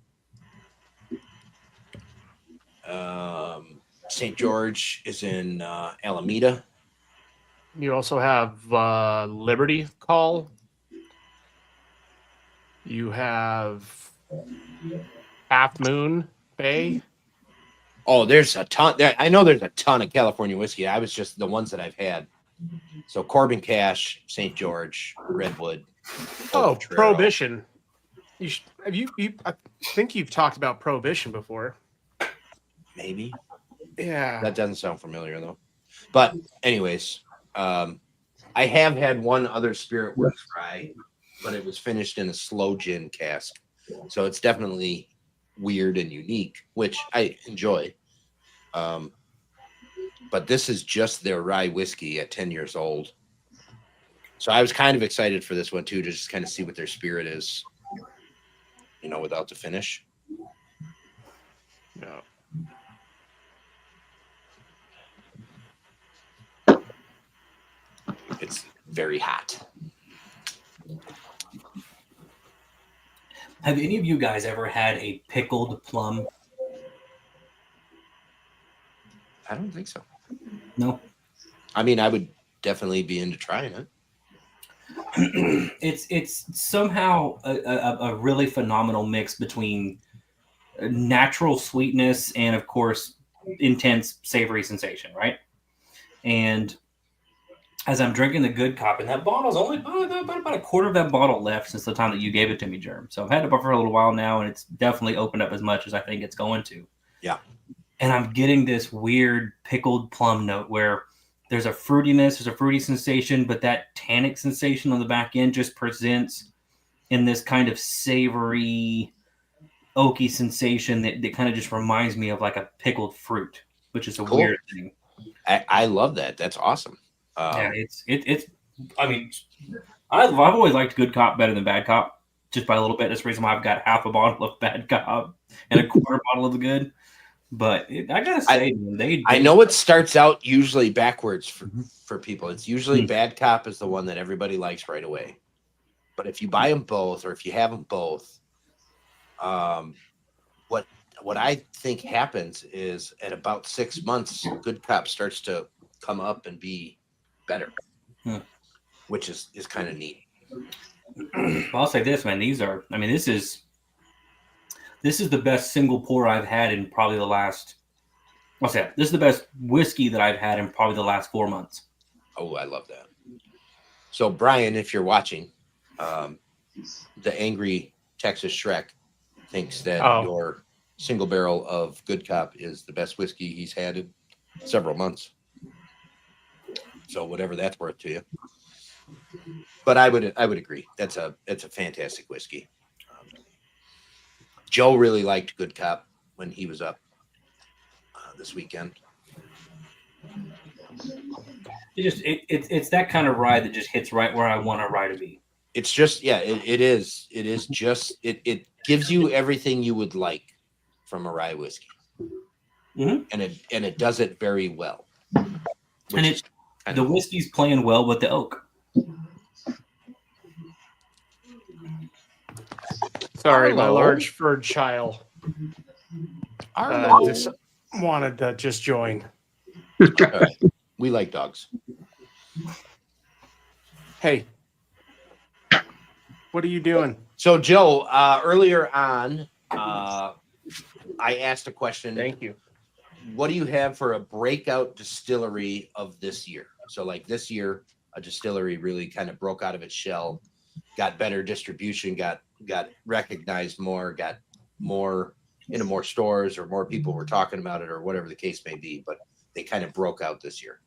St. George is in Alameda. You also have Liberty Call. You have Half Moon Bay. Oh, there's a ton. I know there's a ton of California whiskey. I was just the ones that I've had. So Corbin Cash, St. George, Redwood. Oh, Potrero. Prohibition. I think you've talked about Prohibition before. Maybe. Yeah. That doesn't sound familiar though. But anyways, I have had one other Spirit Works rye, but it was finished in a slow gin cask. So it's definitely weird and unique, which I enjoy. But this is just their rye whiskey at 10 years old. So I was kind of excited for this one too, to just kind of see what their spirit is, without the finish. No. It's very hot. Have any of you guys ever had a pickled plum? I don't think so. No. I mean, I would definitely be into trying it. It's somehow a really phenomenal mix between natural sweetness and, of course, intense savory sensation, right? And as I'm drinking the Good Cop, and that bottle's only about a quarter of that bottle left since the time that you gave it to me, Germ. So I've had it for a little while now, and it's definitely opened up as much as I think it's going to. Yeah. And I'm getting this weird pickled plum note where there's a fruitiness, there's a fruity sensation, but that tannic sensation on the back end just presents in this kind of savory, oaky sensation that kind of just reminds me of like a pickled fruit, which is a Cool. weird thing. I love that. That's awesome. Yeah, it's. I mean, I've always liked Good Cop better than Bad Cop, just by a little bit. That's the reason why I've got half a bottle of Bad Cop and a quarter bottle of the Good. But I gotta say, I know it starts out usually backwards for people. It's usually Bad Cop is the one that everybody likes right away. But if you buy them both, or if you have them both, what I think happens is at about 6 months, Good Cop starts to come up and be better, which is kind of neat. Well, I'll say this, man. This is the best single pour I've had in probably the last. This is the best whiskey that I've had in probably the last 4 months. Oh, I love that. So, Brian, if you're watching, the angry Texas Shrek thinks that your single barrel of Good Cop is the best whiskey he's had in several months. So whatever that's worth to you. But I would agree. It's a fantastic whiskey. Joe really liked Good Cop when he was up this weekend. It's that kind of rye that just hits right where I want a rye to be. It's just it is just it gives you everything you would like from a rye whiskey, and it does it very well. And the whiskey's playing well with the oak. Sorry, my Hello. large furred child Arlo. just wanted to just join. All right. We like dogs. Hey, what are you doing? So Joe, earlier on, I asked a question. Thank you. What do you have for a breakout distillery of this year? So like this year, a distillery really kind of broke out of its shell, got better distribution, got recognized more, got more into more stores, or more people were talking about it, or whatever the case may be, but they kind of broke out this year.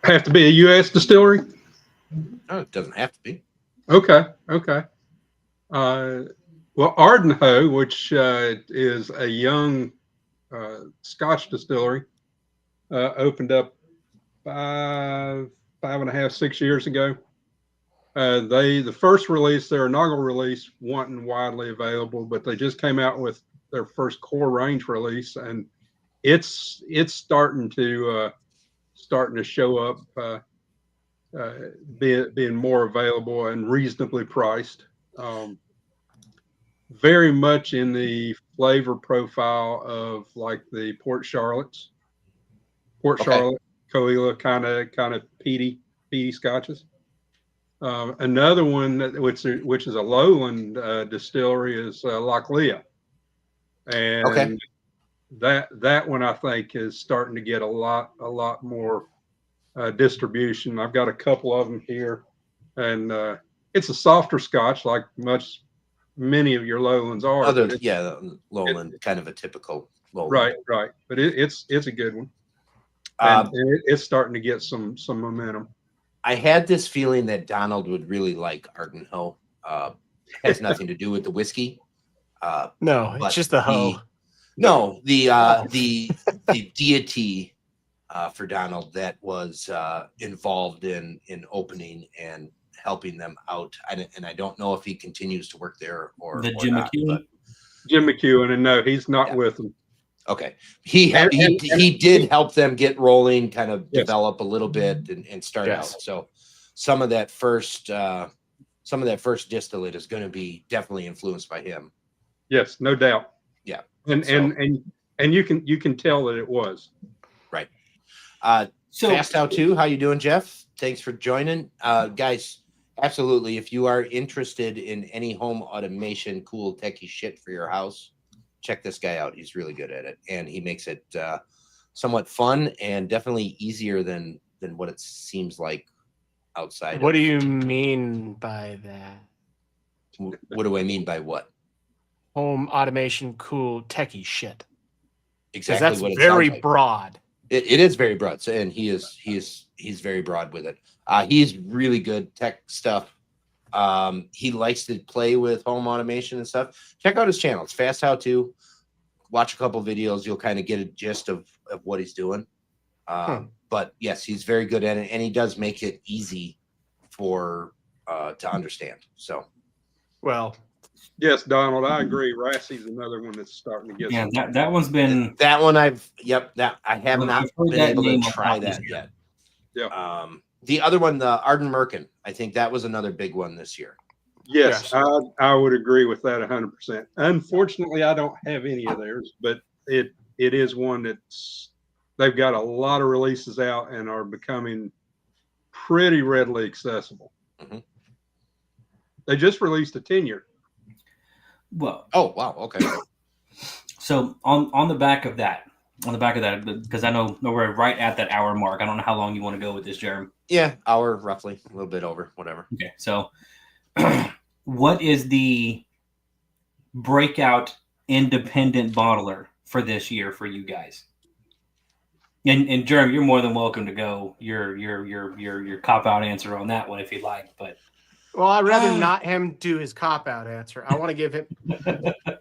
Have to be a U.S. distillery? Oh, it doesn't have to be. Okay. Well, Ardenho, which is a young Scotch distillery, opened up 5.5, 6 years ago. The first release, their inaugural release, wasn't widely available, but they just came out with their first core range release, and it's starting to show up, being more available and reasonably priced. Very much in the flavor profile of like the Port Charlotte, Charlotte, Coela kind of peaty scotches. Another one which is a lowland distillery is Loch Lea, and that one I think is starting to get a lot more distribution. I've got a couple of them here, and it's a softer Scotch, like many of your lowlands are. Lowland, kind of a typical lowland. Right. But it's a good one, and it's starting to get some momentum. I had this feeling that Donald would really like Ardenho. Has nothing to do with the whiskey. No, it's just the hoe. The deity for Donald that was involved in opening and helping them out. And I don't know if he continues to work there or Jim not, McEwen. Jim McEwen, and no, he's not with them. Okay, he did help them get rolling, kind of develop a little bit and start out. So some of that first distillate is going to be definitely influenced by him. Yes, no doubt. Yeah, and you can tell that it was right. So Fast How To, how you doing, Jeff? Thanks for joining, guys. Absolutely. If you are interested in any home automation, cool techie shit for your house, check this guy out. He's really good at it, and he makes it somewhat fun and definitely easier than what it seems like outside. What do you mean by that? What do I mean by what? Home automation, cool techie shit. Exactly. That's what it very sounds like. broad. It is very broad. So, and he's very broad with it. He's really good tech stuff. He likes to play with home automation and stuff. Check out his channel. It's Fast How To. Watch a couple videos. You'll kind of get a gist of what he's doing. But yes, he's very good at it, and he does make it easy to understand. So, well, yes, Donald, I agree. Rassie's another one that's starting to get. Yeah, that one's been that one. I have not been able to try that yet. Yeah. The other one, the Arden Merkin, I think that was another big one this year. Yes. I would agree with that 100%. Unfortunately, I don't have any of theirs, but it is one they've got a lot of releases out and are becoming pretty readily accessible. Mm-hmm. They just released a 10-year. Well, oh wow, okay. So on the back of that, because I know we're right at that hour mark. I don't know how long you want to go with this, Jeremy. Yeah, hour roughly, a little bit over, whatever. Okay, so what is the breakout independent bottler for this year for you guys? And Jeremy, you're more than welcome to go your cop out answer on that one if you'd like. But Well, I'd rather not him do his cop out answer. I want to give him.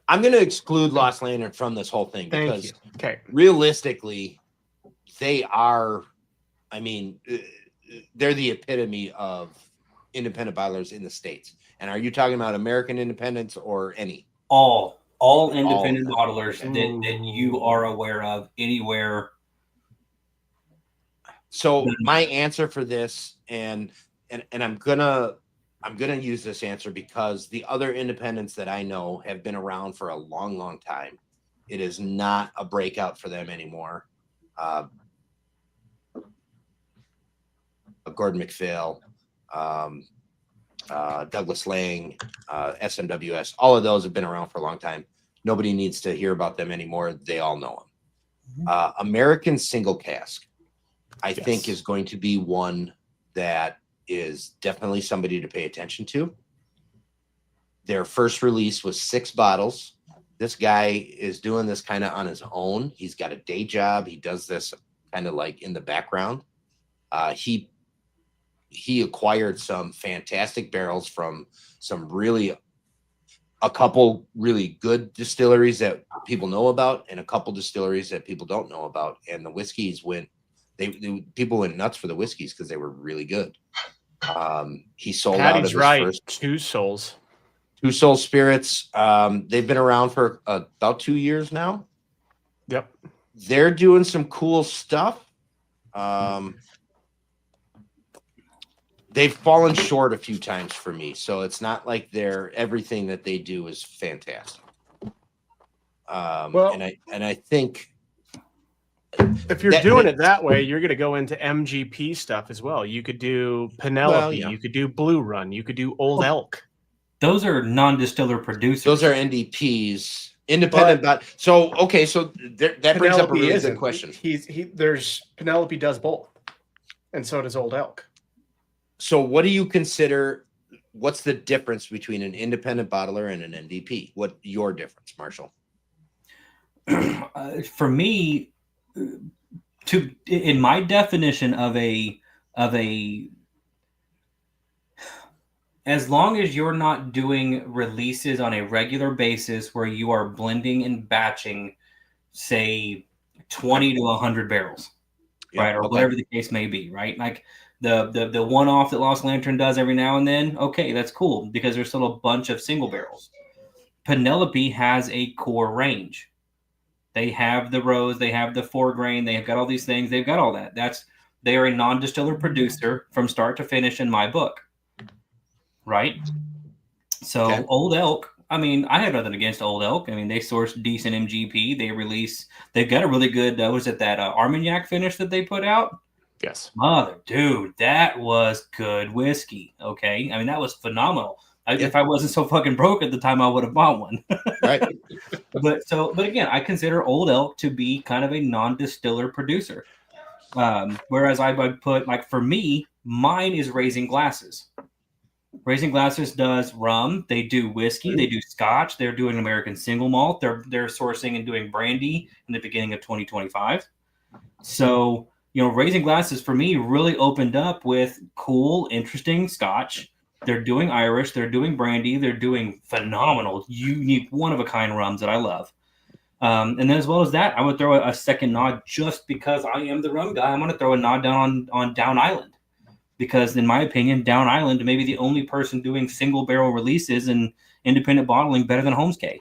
I'm going to exclude Lost Lantern from this whole thing Thank because you. Okay. realistically, they are. I mean, they're the epitome of independent bottlers in the States. And are you talking about American independents or any? All independent bottlers that you are aware of anywhere. So my answer for this, and I'm gonna use this answer because the other independents that I know have been around for a long, long time. It is not a breakout for them anymore. Gordon McPhail, Douglas Lang, SMWS, all of those have been around for a long time. Nobody needs to hear about them anymore. They all know them. American Single Cask, I think, is going to be one that is definitely somebody to pay attention to. Their first release was 6 bottles. This guy is doing this kind of on his own. He's got a day job. He does this kind of like in the background. He acquired some fantastic barrels from a couple really good distilleries that people know about and a couple distilleries that people don't know about. And the whiskeys people went nuts for the whiskeys because they were really good. He sold out of his first Two Souls Spirits. They've been around for about 2 years now. Yep. They're doing some cool stuff. They've fallen short a few times for me, so it's not like everything that they do is fantastic. And I think if you're doing it that way, you're going to go into MGP stuff as well. You could do Penelope, you could do Blue Run, you could do Old Elk. Those are non-distiller producers. Those are NDPs, independent. But so that brings up a really good question. There's Penelope does both, and so does Old Elk. So what do you consider? What's the difference between an independent bottler and an NDP? What your difference, Marshall? For me, in my definition of a, as long as you're not doing releases on a regular basis where you are blending and batching, say 20 to 100 barrels, right, or whatever the case may be, right? Like the one-off that Lost Lantern does every now and then, okay, that's cool because there's still a bunch of single barrels. Penelope has a core range. They have the rose, they have the 4-grain, they have got all these things, they've got all that. They are a non-distiller producer from start to finish in my book, right? So Old Elk, I mean, I have nothing against Old Elk. I mean, they source decent MGP. They've got a really good, was it that Armagnac finish that they put out? Yes. Mother, dude, that was good whiskey. Okay. I mean, that was phenomenal. If I wasn't so fucking broke at the time, I would have bought one. Right. But again, I consider Old Elk to be kind of a non-distiller producer. Whereas I would put, like, for me, mine is Raising Glasses. Raising Glasses does rum. They do whiskey. They do scotch. They're doing American single malt. They're sourcing and doing brandy in the beginning of 2025. So, Raising Glasses for me really opened up with cool, interesting scotch. They're doing Irish. They're doing brandy. They're doing phenomenal, unique, one-of-a-kind rums that I love. And then as well as that, I would throw a second nod just because I am the rum guy. I'm going to throw a nod down on Down Island. Because in my opinion, Down Island may be the only person doing single barrel releases and independent bottling better than Homeskay.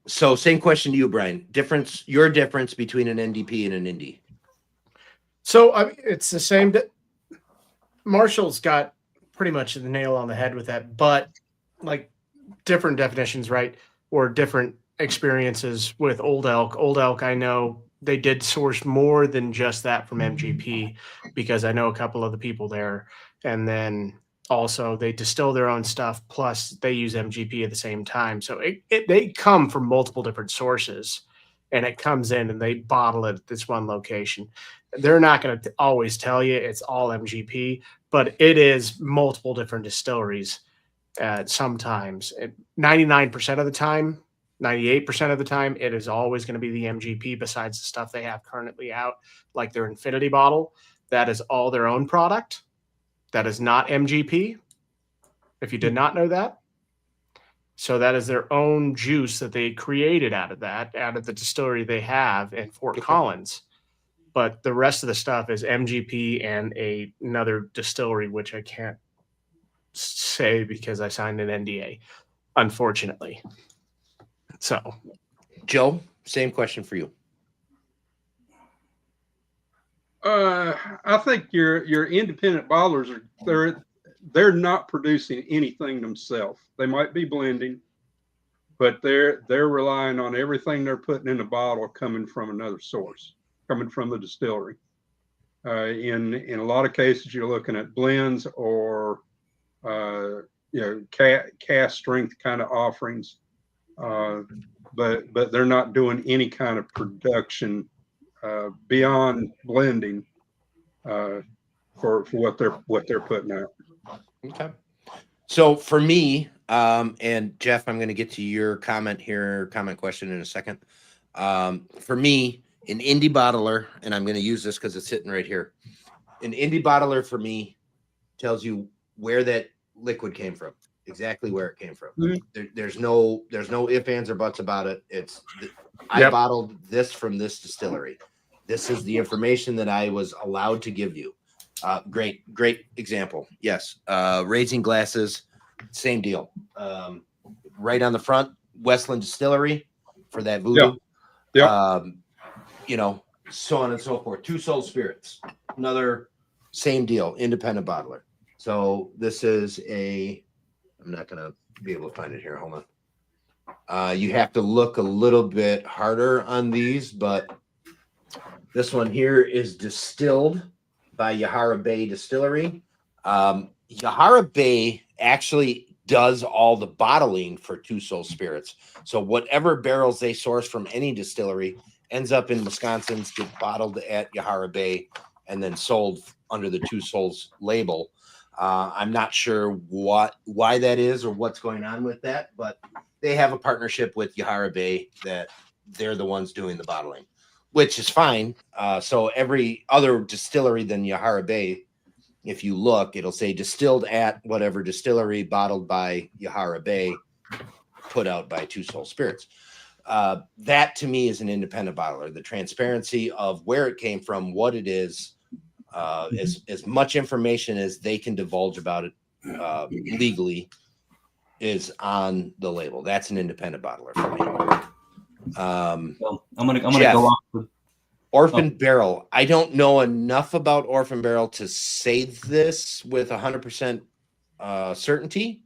So same question to you, Brian. Your difference between an NDP and an Indy. So it's the same. Marshall's got pretty much the nail on the head with that, but like different definitions, right? Or different experiences with Old Elk. Old Elk, I know they did source more than just that from MGP because I know a couple of the people there. And then also they distill their own stuff. Plus they use MGP at the same time. So they come from multiple different sources and it comes in and they bottle it at this one location. They're not going to always tell you it's all MGP, but it is multiple different distilleries sometimes. 99% of the time 98% of the time, it is always going to be the MGP besides the stuff they have currently out, like their Infinity bottle. That is all their own product. That is not MGP, if you did not know that. So that is their own juice that they created out of the distillery they have in Fort Collins. But the rest of the stuff is MGP and another distillery, which I can't say because I signed an NDA, unfortunately. So, Joe, same question for you. I think your independent bottlers they're not producing anything themselves. They might be blending, but they're relying on everything they're putting in the bottle coming from another source, coming from the distillery. In a lot of cases, you're looking at blends or cast strength kind of offerings, but they're not doing any kind of production beyond blending for what they're putting out. Okay. So for me, and Jeff, I'm going to get to your comment question in a second. For me, an indie bottler, and I'm going to use this because it's sitting right here. An indie bottler for me tells you where that liquid came from, exactly where it came from. Mm-hmm. There's no ifs, ands, or buts about it. I bottled this from this distillery. This is the information that I was allowed to give you. Great example. Yes. Raising glasses, same deal. Right on the front, Westland Distillery for that voodoo. Yeah. So on and so forth. Two Soul Spirits, another same deal, independent bottler. So this is I'm not going to be able to find it here. Hold on. You have to look a little bit harder on these, but this one here is distilled by Yahara Bay Distillery. Yahara Bay actually does all the bottling for Two Soul Spirits. So whatever barrels they source from any distillery ends up in Wisconsin, gets bottled at Yahara Bay, and then sold under the Two Souls label. I'm not sure why that is or what's going on with that, but they have a partnership with Yahara Bay that they're the ones doing the bottling, which is fine. So every other distillery than Yahara Bay, if you look, it'll say distilled at whatever distillery, bottled by Yahara Bay, put out by Two Soul Spirits. That to me is an independent bottler. The transparency of where it came from, what it is, as much information as they can divulge about it legally is on the label. That's an independent bottler for me. So I'm gonna Jeff, go off with Orphan Barrel. I don't know enough about Orphan Barrel to say this with 100% certainty,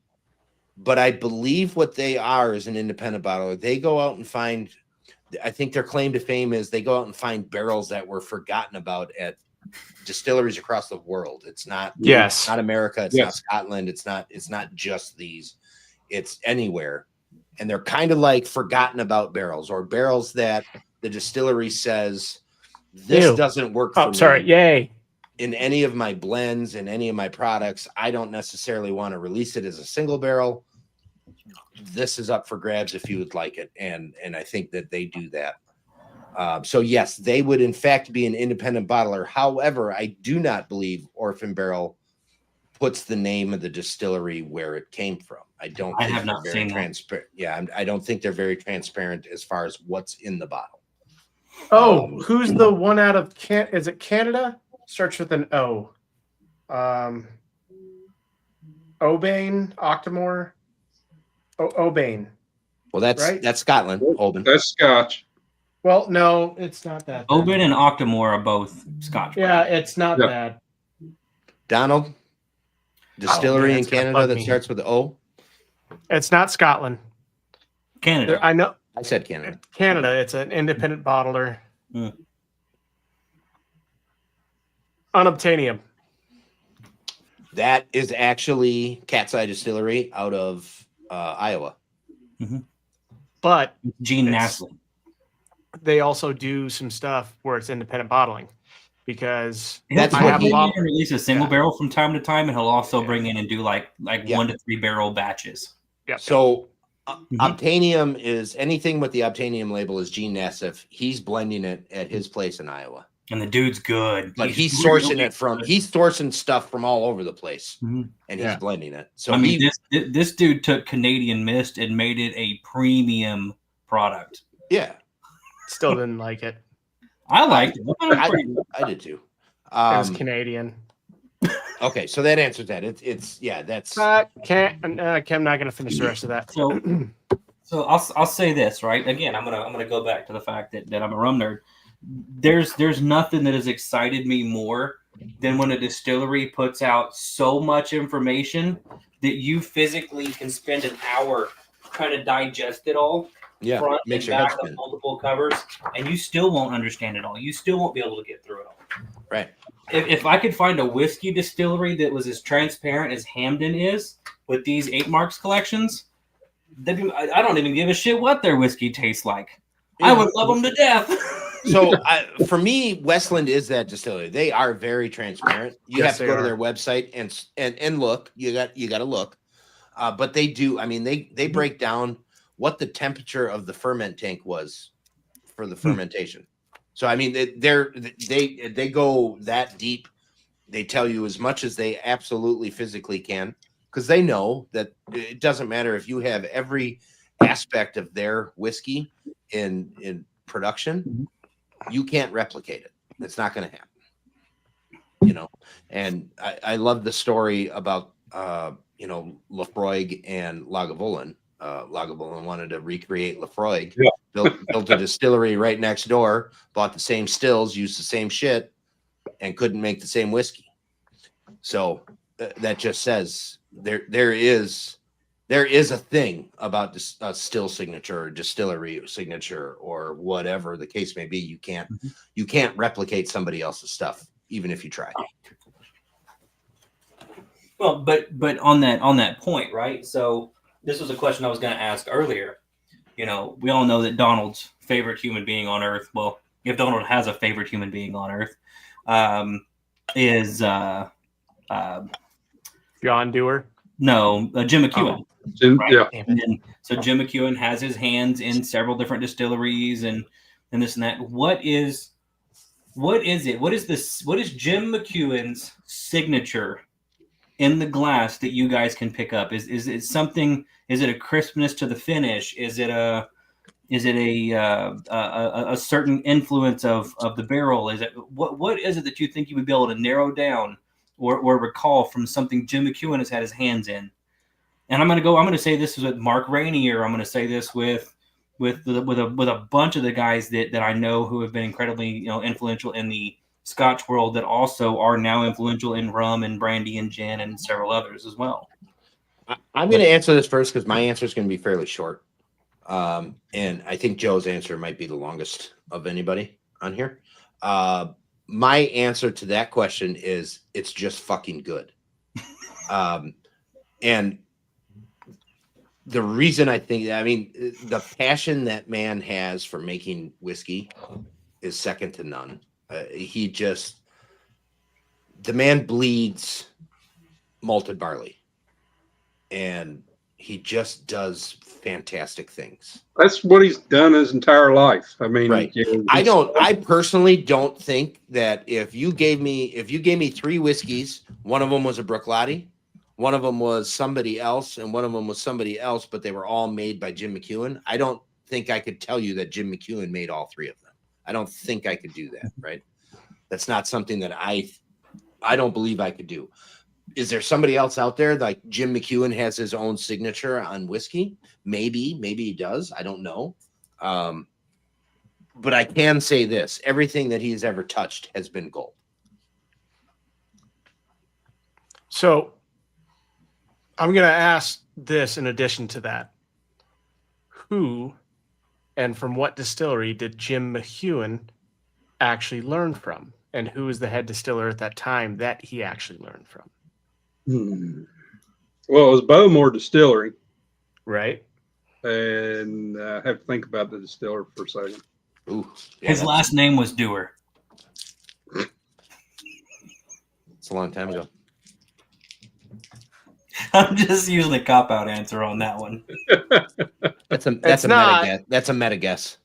but I believe what they are is an independent bottler. They go out and find, I think their claim to fame is they go out and find barrels that were forgotten about at distilleries across the world. It's not America, it's not Scotland, it's not just these, it's anywhere. And they're kind of like forgotten about barrels, or barrels that the distillery says this doesn't work for me. Yay. In any of my blends, in any of my products, I don't necessarily want to release it as a single barrel. This is up for grabs if you would like it. And I think that they do that. So yes, they would in fact be an independent bottler. However, I do not believe Orphan Barrel puts the name of the distillery where it came from. I have not seen transparent. Yeah, I don't think they're very transparent as far as what's in the bottle. Oh, who's the one out of is it Canada? Starts with an O. Obane, Octomore. Obane. Well, that's Scotland. Oban. That's Scotch. Well, no, it's not that. Oban and Octomore are both Scotch. Yeah, it's not that. Donald, distillery in Canada that starts with the O. It's not Scotland. Canada. I know. I said Canada. Canada. It's an independent bottler. Unobtainium. That is actually Cat's Eye Distillery out of Iowa. Mm-hmm. But Gene Nasley. They also do some stuff where it's independent bottling, because that's what he release a single barrel from time to time, and he'll also bring in and do like 1 to 3 barrel batches. Yeah. So Obtanium is anything with the Obtanium label is Gene Nassif. He's blending it at his place in Iowa. And the dude's good. But he's sourcing it from, he's sourcing stuff from all over the place, Mhm. and he's blending it. So I mean, this dude took Canadian Mist and made it a premium product. Yeah. Still didn't like it. I liked it. I did too. It was Canadian. Okay, so that answers that. It's that's I'm not going to finish the rest of that. So I'll say this, right? Again, I'm gonna go back to the fact that I'm a rum nerd. There's nothing that has excited me more than when a distillery puts out so much information that you physically can spend an hour trying to digest it all. Yeah, front makes and your head back of spin. multiple covers, and you still won't understand it all. You still won't be able to get through it all. Right. If I could find a whiskey distillery that was as transparent as Hamden is with these 8 Marks collections, I don't even give a shit what their whiskey tastes like. I would love them to death. So for me, Westland is that distillery. They are very transparent. You have to go to their website and look. You got to look. But they do. I mean, they break down what the temperature of the ferment tank was for the fermentation. So I mean, they go that deep. They tell you as much as they absolutely physically can, because they know that it doesn't matter if you have every aspect of their whiskey in production, you can't replicate it. It's not going to happen. You know, and I love the story about Lafroig and Lagavulin. Lagavulin wanted to recreate Lafroig. Yeah. built a distillery right next door, bought the same stills, used the same shit, and couldn't make the same whiskey. So that just says there is a thing about a still signature or distillery signature or whatever the case may be. You can't replicate somebody else's stuff, even if you try. Well, but on that point, right? So this was a question I was going to ask earlier. You know, we all know that Donald's favorite human being on Earth, well, if Donald has a favorite human being on Earth, is John Dewar. No, Jim McEwen. Right? Yeah. And so Jim McEwen has his hands in several different distilleries and this and that. What is it? What is this? What is Jim McEwen's signature in the glass that you guys can pick up? Is it something? Is it a crispness to the finish? Is it a certain influence of the barrel? Is it what is it that you think you would be able to narrow down or recall from something Jim McEwen has had his hands in? And I'm going to say this with Mark Rainier. I'm going to say this with a bunch of the guys that I know who have been incredibly influential in the Scotch world that also are now influential in rum and brandy and gin and several others as well. I'm going to answer this first because my answer is going to be fairly short. And I think Joe's answer might be the longest of anybody on here. My answer to that question is it's just fucking good. And the reason I think, the passion that man has for making whiskey is second to none. The man bleeds malted barley. And he just does fantastic things. That's what he's done his entire life. I mean, right. I personally don't think that if you gave me 3 whiskeys, one of them was a Bruichladdich, one of them was somebody else, and one of them was somebody else, but they were all made by Jim McEwen. I don't think I could tell you that Jim McEwen made all 3 of them. I don't think I could do that, right? That's not something that I don't believe I could do. Is there somebody else out there like Jim McEwen has his own signature on whiskey? Maybe he does. I don't know. But I can say this: everything that he's ever touched has been gold. So I'm going to ask this in addition to that. Who and from what distillery did Jim McEwen actually learn from? And who was the head distiller at that time that he actually learned from? Well, it was Bowmore Distillery. Right. And I have to think about the distiller for a second. Ooh, his last name was Dewar. It's a long time ago. I'm just using a cop out answer on that one. That's a It's meta not. guess. That's a meta guess.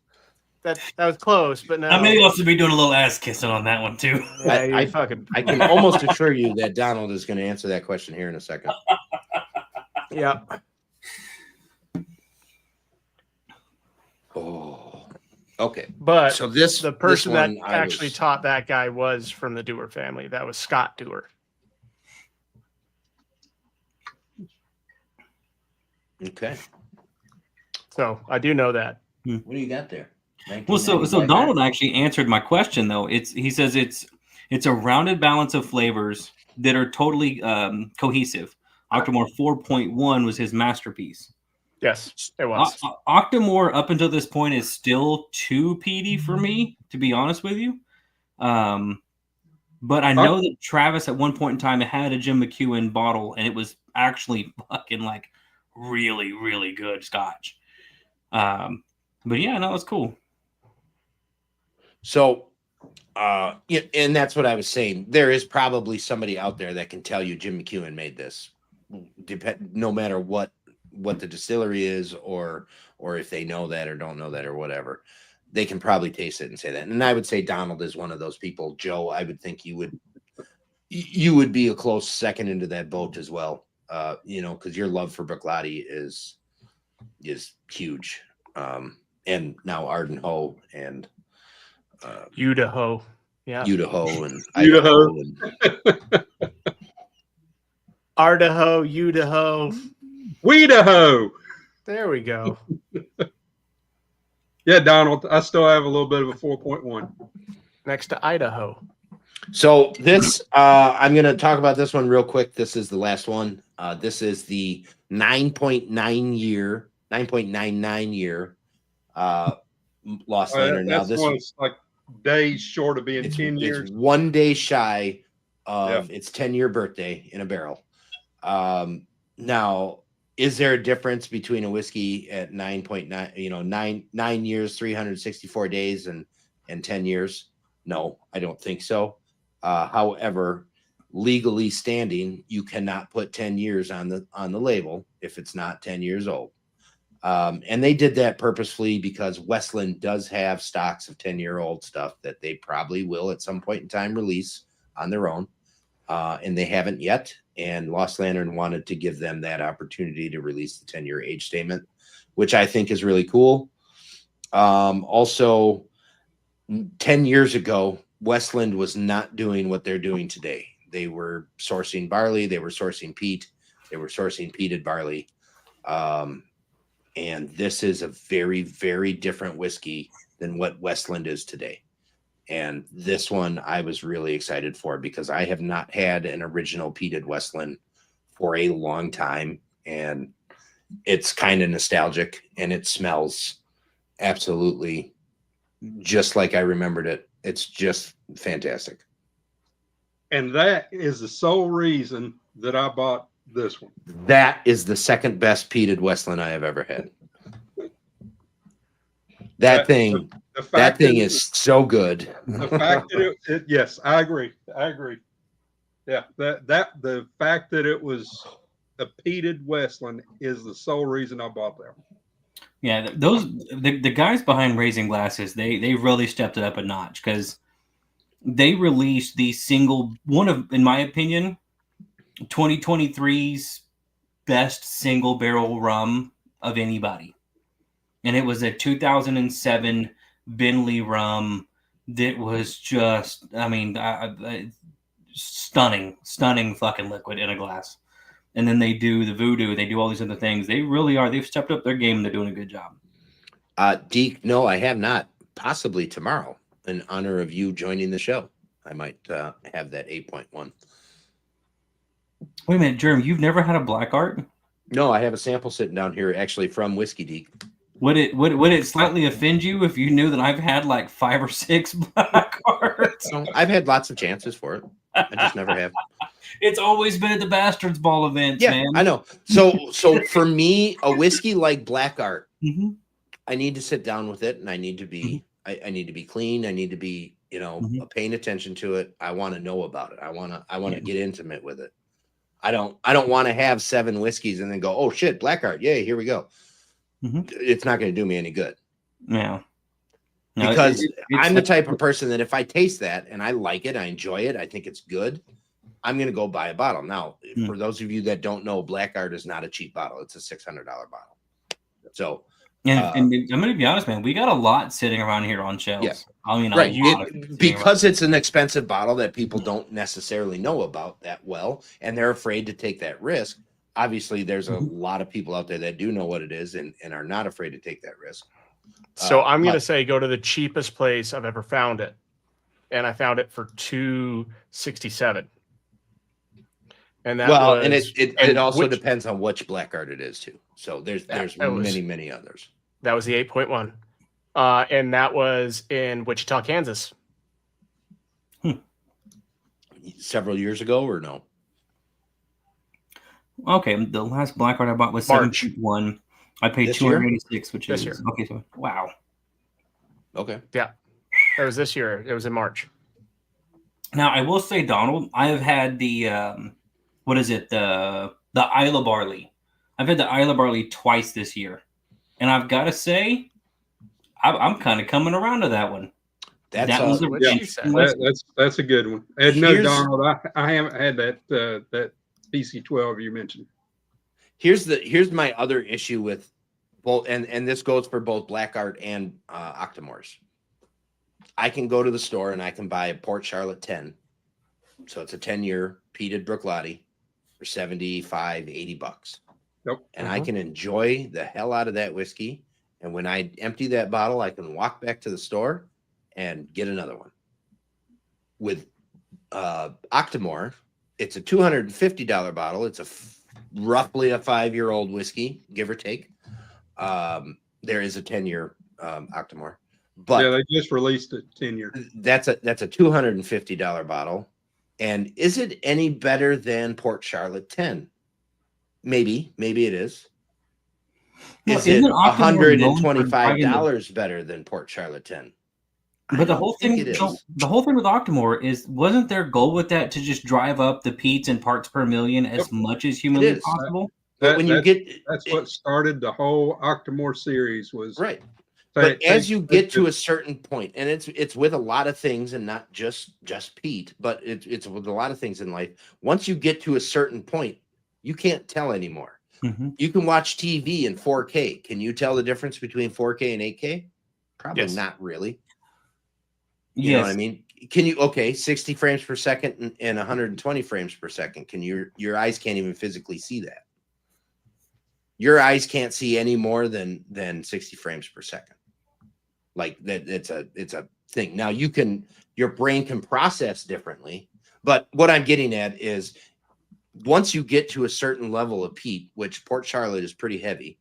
That was close, but no. I may also be doing a little ass kissing on that one too. Yeah, I can almost assure you that Donald is going to answer that question here in a second. Yeah. Oh, okay. But So the person that actually taught that guy was from the Dewar family. That was Scott Dewar. Okay. So I do know that. What do you got there? Well, so Donald actually answered my question though. He says it's a rounded balance of flavors that are totally cohesive. Octomore 4.1 was his masterpiece. Yes, it was. Octomore up until this point is still too peaty for me, to be honest with you. But I know that Travis at one point in time had a Jim McEwen bottle, and it was actually fucking like really, really good scotch. But yeah, no, it's cool. So, yeah, and that's what I was saying. There is probably somebody out there that can tell you Jim McEwen made this, no matter what the distillery is, or if they know that or don't know that or whatever. They can probably taste it and say that. And I would say Donald is one of those people. Joe, I would think you would be a close second into that boat as well. Because your love for Bruichladdich is huge. And now Arden Ho and Idaho. Yeah. Idaho and Idaho. Ardaho, Idaho. Weedaho. There we go. Yeah, Donald, I still have a little bit of a 4.1. Next to Idaho. So this, I'm going to talk about this one real quick. This is the last one. This is the 9.99 year Lost Lantern. Now this one's like days short of being 10 years. It's 1 day shy of its 10-year birthday in a barrel. Now, is there a difference between a whiskey at 9.9, 9 years, 364 days and 10 years? No, I don't think so. However, legally standing, you cannot put 10 years on the label if it's not 10 years old. And they did that purposefully because Westland does have stocks of 10-year-old stuff that they probably will at some point in time release on their own. And they haven't yet. And Lost Lantern wanted to give them that opportunity to release the 10-year age statement, which I think is really cool. Also, 10 years ago, Westland was not doing what they're doing today. They were sourcing barley. They were sourcing peat. They were sourcing peated barley. And this is a very, very different whiskey than what Westland is today. And this one I was really excited for because I have not had an original peated Westland for a long time. And it's kind of nostalgic and it smells absolutely just like I remembered it. It's just fantastic. And that is the sole reason that I bought this one. That is the second best peated Westland I have ever had. That thing is so good. The fact that yes, I agree. Yeah, the fact that it was a peated Westland is the sole reason I bought that one. Yeah, the guys behind Raising Glasses, they really stepped it up a notch because they released the one of, in my opinion, 2023's best single barrel rum of anybody. And it was a 2007 Bentley rum that was just, I mean, stunning fucking liquid in a glass. And then they do the voodoo, they do all these other things. They really are. They've stepped up their game and they're doing a good job. Deke, no, I have not. Possibly tomorrow, in honor of you joining the show. I might have that 8.1. Wait a minute, Jerm, you've never had a black art? No, I have a sample sitting down here actually from Whiskey Deke. Would it slightly offend you if you knew that I've had like 5 or 6 black arts? So I've had lots of chances for it. I just never have. It's always been at the Bastards Ball events, man. I know. So for me, a whiskey like Black Art, I need to sit down with it, and I need to be I need to be clean. I need to be paying attention to it. I want to know about it. I want to get intimate with it. I don't want to have 7 whiskeys and then go, oh shit, Blackguard, yay, here we go. It's not going to do me any good. Yeah. No, Because I'm the type of person that if I taste that and I like it, I enjoy it, I think it's good, I'm going to go buy a bottle. Now, for those of you that don't know, Blackguard is not a cheap bottle. It's a $600 bottle. So, and I'm going to be honest, man, we got a lot sitting around here on shelves. Yeah. I mean, right. Because around. it's an expensive bottle that people don't necessarily know about that well, and they're afraid to take that risk. Obviously, there's a lot of people out there that do know what it is and are not afraid to take that risk. So I'm going to say go to the cheapest place I've ever found it. And I found it for $267. And that it also depends on which Blackguard it is too. So there's many others. That was the 8.1. And that was in Wichita, Kansas. Several years ago or no? Okay, the last Blackguard I bought was 7.1. I paid $286, which is okay. So wow. Okay. Yeah, it was this year. It was in March. Now I will say, Donald, I have had the what is it? The Isla Barley. I've had the Isla Barley twice this year, and I've got to say, I'm kind of coming around to that one. That's a good one. And no, Donald, I haven't had that PC12 you mentioned. Here's my other issue with both, and this goes for both Blackguard and Octomores. I can go to the store and I can buy a Port Charlotte 10. So it's a 10-year peated Bruichladdich for $75, $80. Yep. And I can enjoy the hell out of that whiskey. And when I empty that bottle, I can walk back to the store and get another one. With Octomore, it's a $250 bottle. It's roughly a 5-year-old whiskey, give or take. There is a 10-year Octomore. But yeah, they just released a 10-year. That's a $250 bottle. And is it any better than Port Charlotte 10? Maybe it is. Is it $125 better than Port Charlotte 10? But the whole thing with Octomore is, wasn't their goal with that to just drive up the peats and parts per million as much as humanly possible? That's what started the whole Octomore series was right. But as you get to a certain point, and it's with a lot of things, and not just peat, but it's with a lot of things in life. Once you get to a certain point, you can't tell anymore. You can watch TV in 4K. Can you tell the difference between 4K and 8K? Probably not really. You know what I mean? Can you 60 frames per second and 120 frames per second? Can your eyes can't even physically see that. Your eyes can't see any more than 60 frames per second. Like that, it's a thing. Now your brain can process differently, but what I'm getting at is once you get to a certain level of peat, which Port Charlotte is pretty heavy,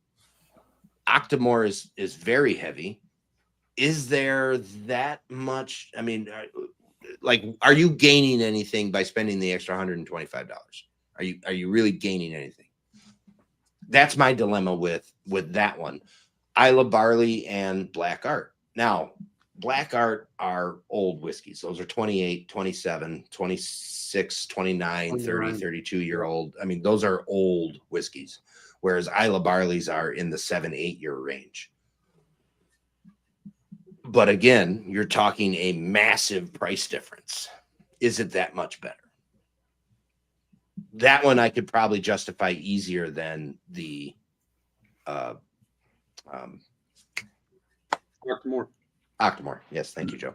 Octomore is very heavy. Is there that much? I mean, are you gaining anything by spending the extra $125? Are you really gaining anything? That's my dilemma with that one. Isla Barley and Black Art. Now, Black Art are old whiskeys. Those are 28, 27, 26, 29, 30, 32-year-old. I mean, those are old whiskeys, whereas Isla Barleys are in the 7-8 year range. But again, you're talking a massive price difference. Is it that much better? That one I could probably justify easier than the Octomore. Yes, thank you, Joe.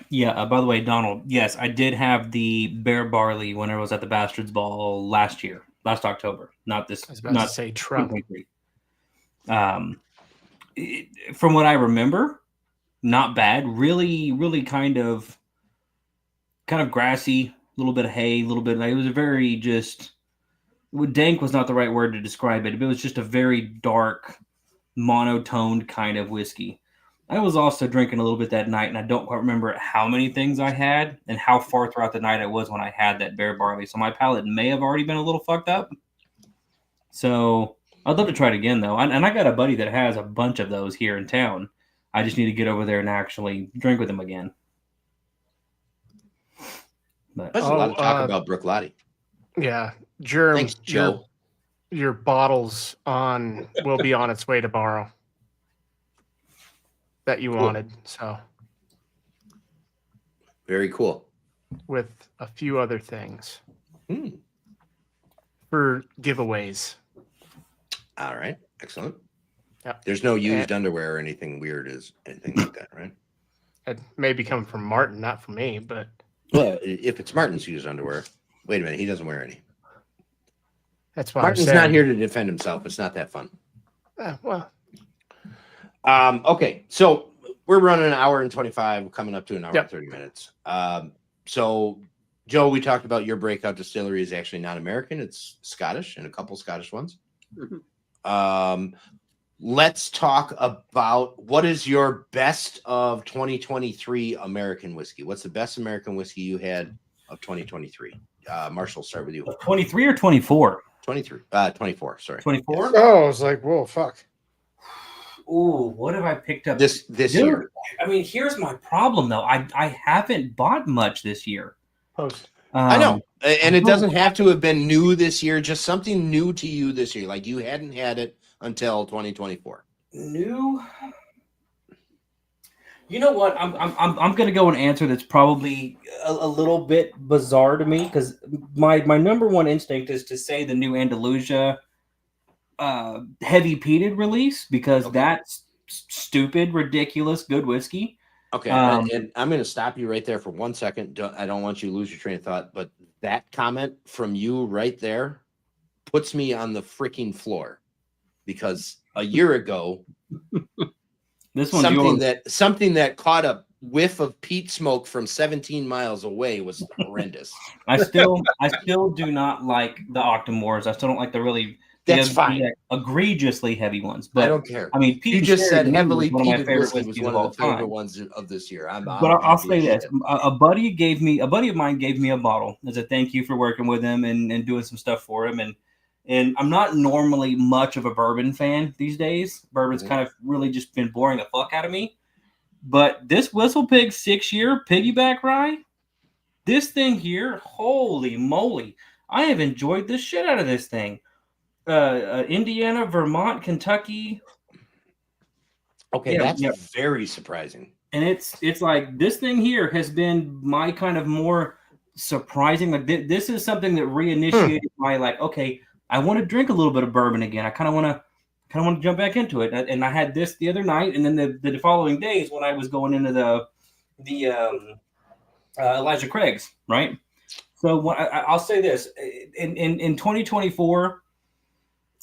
Yeah. By the way, Donald. Yes, I did have the Bear Barley when I was at the Bastards Ball last October. Not this. I was about to say Trump. From what I remember, not bad. Really, really kind of grassy. A little bit of hay. A little bit. It was a very just. Dank was not the right word to describe it. It was just a very dark, monotoned kind of whiskey. I was also drinking a little bit that night, and I don't quite remember how many things I had and how far throughout the night it was when I had that Bear Barley. So my palate may have already been a little fucked up. So I'd love to try it again, though. And I got a buddy that has a bunch of those here in town. I just need to get over there and actually drink with him again. But There's a lot of talk about Brooke Lottie. Yeah, Germ, Thanks, Joe. Your bottles will be on its way tomorrow. That you wanted, so very cool. With a few other things for giveaways. All right, excellent. Yeah, there's no used underwear or anything weird, anything like that, right? It may be coming from Martin, not from me, but well, if it's Martin's used underwear, wait a minute, he doesn't wear any. That's why Martin's not here to defend himself. It's not that fun. Well, okay, so we're running an hour and 25, coming up to an hour and 30 minutes. So, Joe, we talked about your breakout distillery is actually not American; it's Scottish, and a couple Scottish ones. Let's talk about what is your best of 2023 American whiskey. What's the best American whiskey you had of 2023? Marshall, start with you. 23 or 24? 24. Sorry, 24. Yes. Oh, I was like, whoa, fuck. Ooh, what have I picked up this year? I mean, here's my problem though. I haven't bought much this year. I know, and it doesn't have to have been new this year. Just something new to you this year, like you hadn't had it until 2024. New. You know what? I'm going to go an answer that's probably a little bit bizarre to me because my number one instinct is to say the new Andalusia heavy peated release because that's stupid, ridiculous, good whiskey. Okay, and I'm going to stop you right there for 1 second. I don't want you to lose your train of thought, but that comment from you right there puts me on the freaking floor because a year ago, this one's something that caught a whiff of peat smoke from 17 miles away was horrendous. I still do not like the Octomores. I still don't like the really egregiously heavy ones. But I don't care. I mean, you just said heavily peated whiskey was one of the favorite ones of this year. But I'll say this: a buddy of mine gave me a bottle as a thank you for working with him and doing some stuff for him. And I'm not normally much of a bourbon fan these days. Bourbon's kind of really just been boring the fuck out of me. But this Whistle Pig 6-year piggyback rye, this thing here, holy moly, I have enjoyed the shit out of this thing. Indiana, Vermont, Kentucky. Okay, that's very surprising. And it's like this thing here has been my kind of more surprising. Like this is something that reinitiated my like. Okay, I want to drink a little bit of bourbon again. I kind of want to jump back into it. And I had this the other night, and then the following days when I was going into the Elijah Craig's, right? So I'll say this in 2024.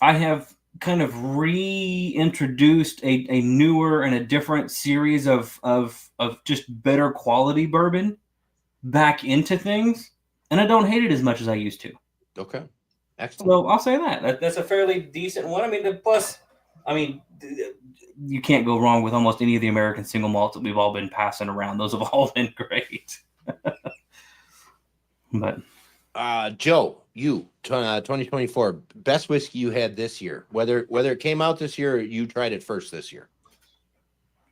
I have kind of reintroduced a newer and a different series of just better quality bourbon back into things, and I don't hate it as much as I used to. Okay, excellent. So I'll say that's a fairly decent one. I mean, you can't go wrong with almost any of the American single malts that we've all been passing around. Those have all been great. But Joe, you 2024 best whiskey you had this year, whether it came out this year or you tried it first this year.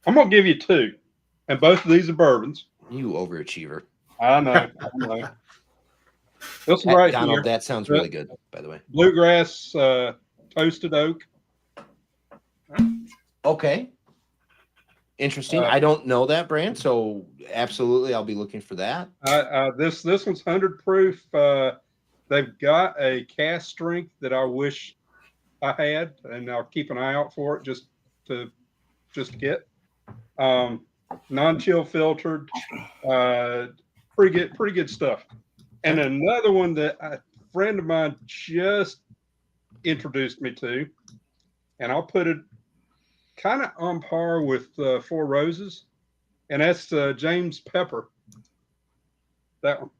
I'm gonna give you two, and both of these are bourbons. You overachiever. I know. This one right Donald, here. that sounds really good, by the way. Bluegrass toasted oak. Okay. Interesting. I don't know that brand, so absolutely I'll be looking for that. This one's 100 proof. They've got a cask strength that I wish I had, and I'll keep an eye out for it just to get. Non-chill filtered. Pretty good stuff. And another one that a friend of mine just introduced me to, and I'll put it kind of on par with Four Roses, and that's James Pepper. That one.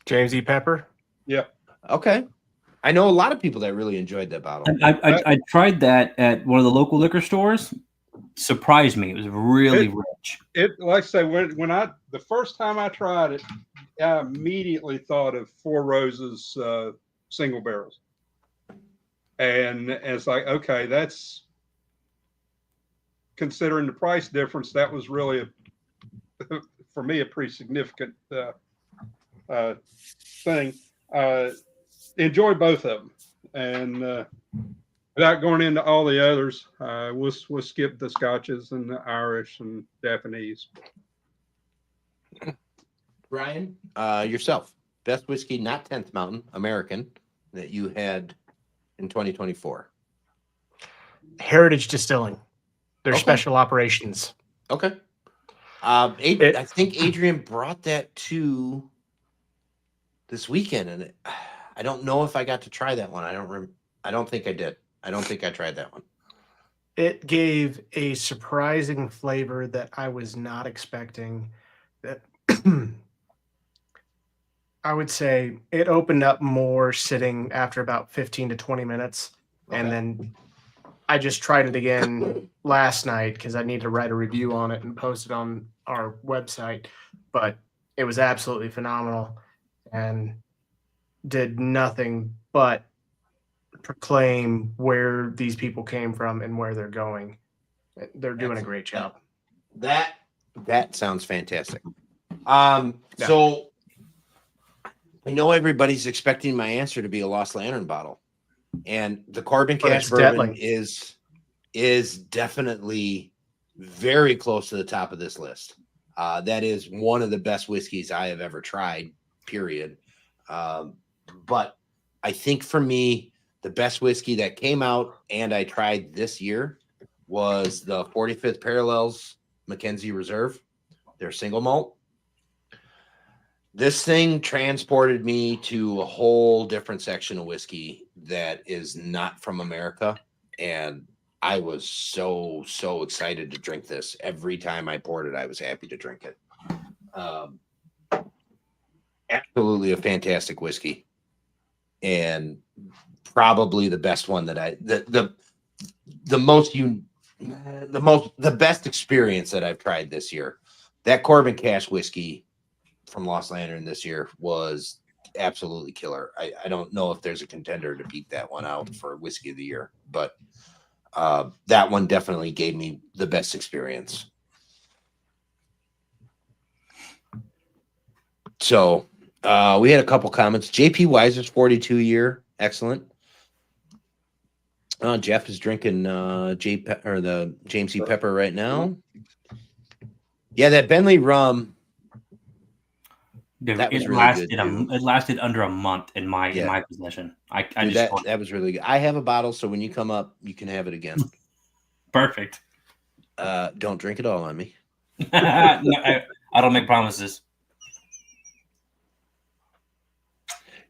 James E. Pepper? Yeah. Okay. I know a lot of people that really enjoyed that bottle. I tried that at one of the local liquor stores. Surprised me. It was really rich. It like I say, when the first time I tried it, I immediately thought of Four Roses single barrels. And it's like, okay, that's considering the price difference, that was really for me a pretty significant thing. Enjoy both of them, and without going into all the others, we'll skip the Scotches and the Irish and Japanese. Brian, yourself, best whiskey, not 10th Mountain, American, that you had in 2024. Heritage Distilling, their Okay. special operations. Okay. I think Adrian brought that to this weekend, and I don't know if I got to try that one. I don't think I did. I don't think I tried that one. It gave a surprising flavor that I was not expecting. That I would say it opened up more sitting after about 15 to 20 minutes. Okay. And then I just tried it again last night because I need to write a review on it and post it on our website. But it was absolutely phenomenal and did nothing but proclaim where these people came from and where they're going. They're doing a great job. That sounds fantastic. Yeah. So I know everybody's expecting my answer to be a Lost Lantern bottle, and the Corbin But Cash it's bourbon deadly. is definitely very close to the top of this list. That is one of the best whiskeys I have ever tried, period. But I think for me, the best whiskey that came out and I tried this year was the 45th Parallels Mackenzie Reserve, their single malt. This thing transported me to a whole different section of whiskey that is not from America. And I was so excited to drink this. Every time I poured it, I was happy to drink it. Absolutely a fantastic whiskey. And probably the best one that the best experience that I've tried this year. That Corbin Cash whiskey from Lost Lantern this year was absolutely killer. I don't know if there's a contender to beat that one out for whiskey of the year, but that one definitely gave me the best experience. So we had a couple comments. JP Weiser's 42 year, excellent. Jeff is drinking the James E. Pepper right now. Yeah, that Bentley rum. Dude, That was it really lasted good, too. it lasted under a month in my possession. Dude, that was really good. I have a bottle, so when you come up, you can have it again. Perfect. Don't drink it all on me. No, I don't make promises.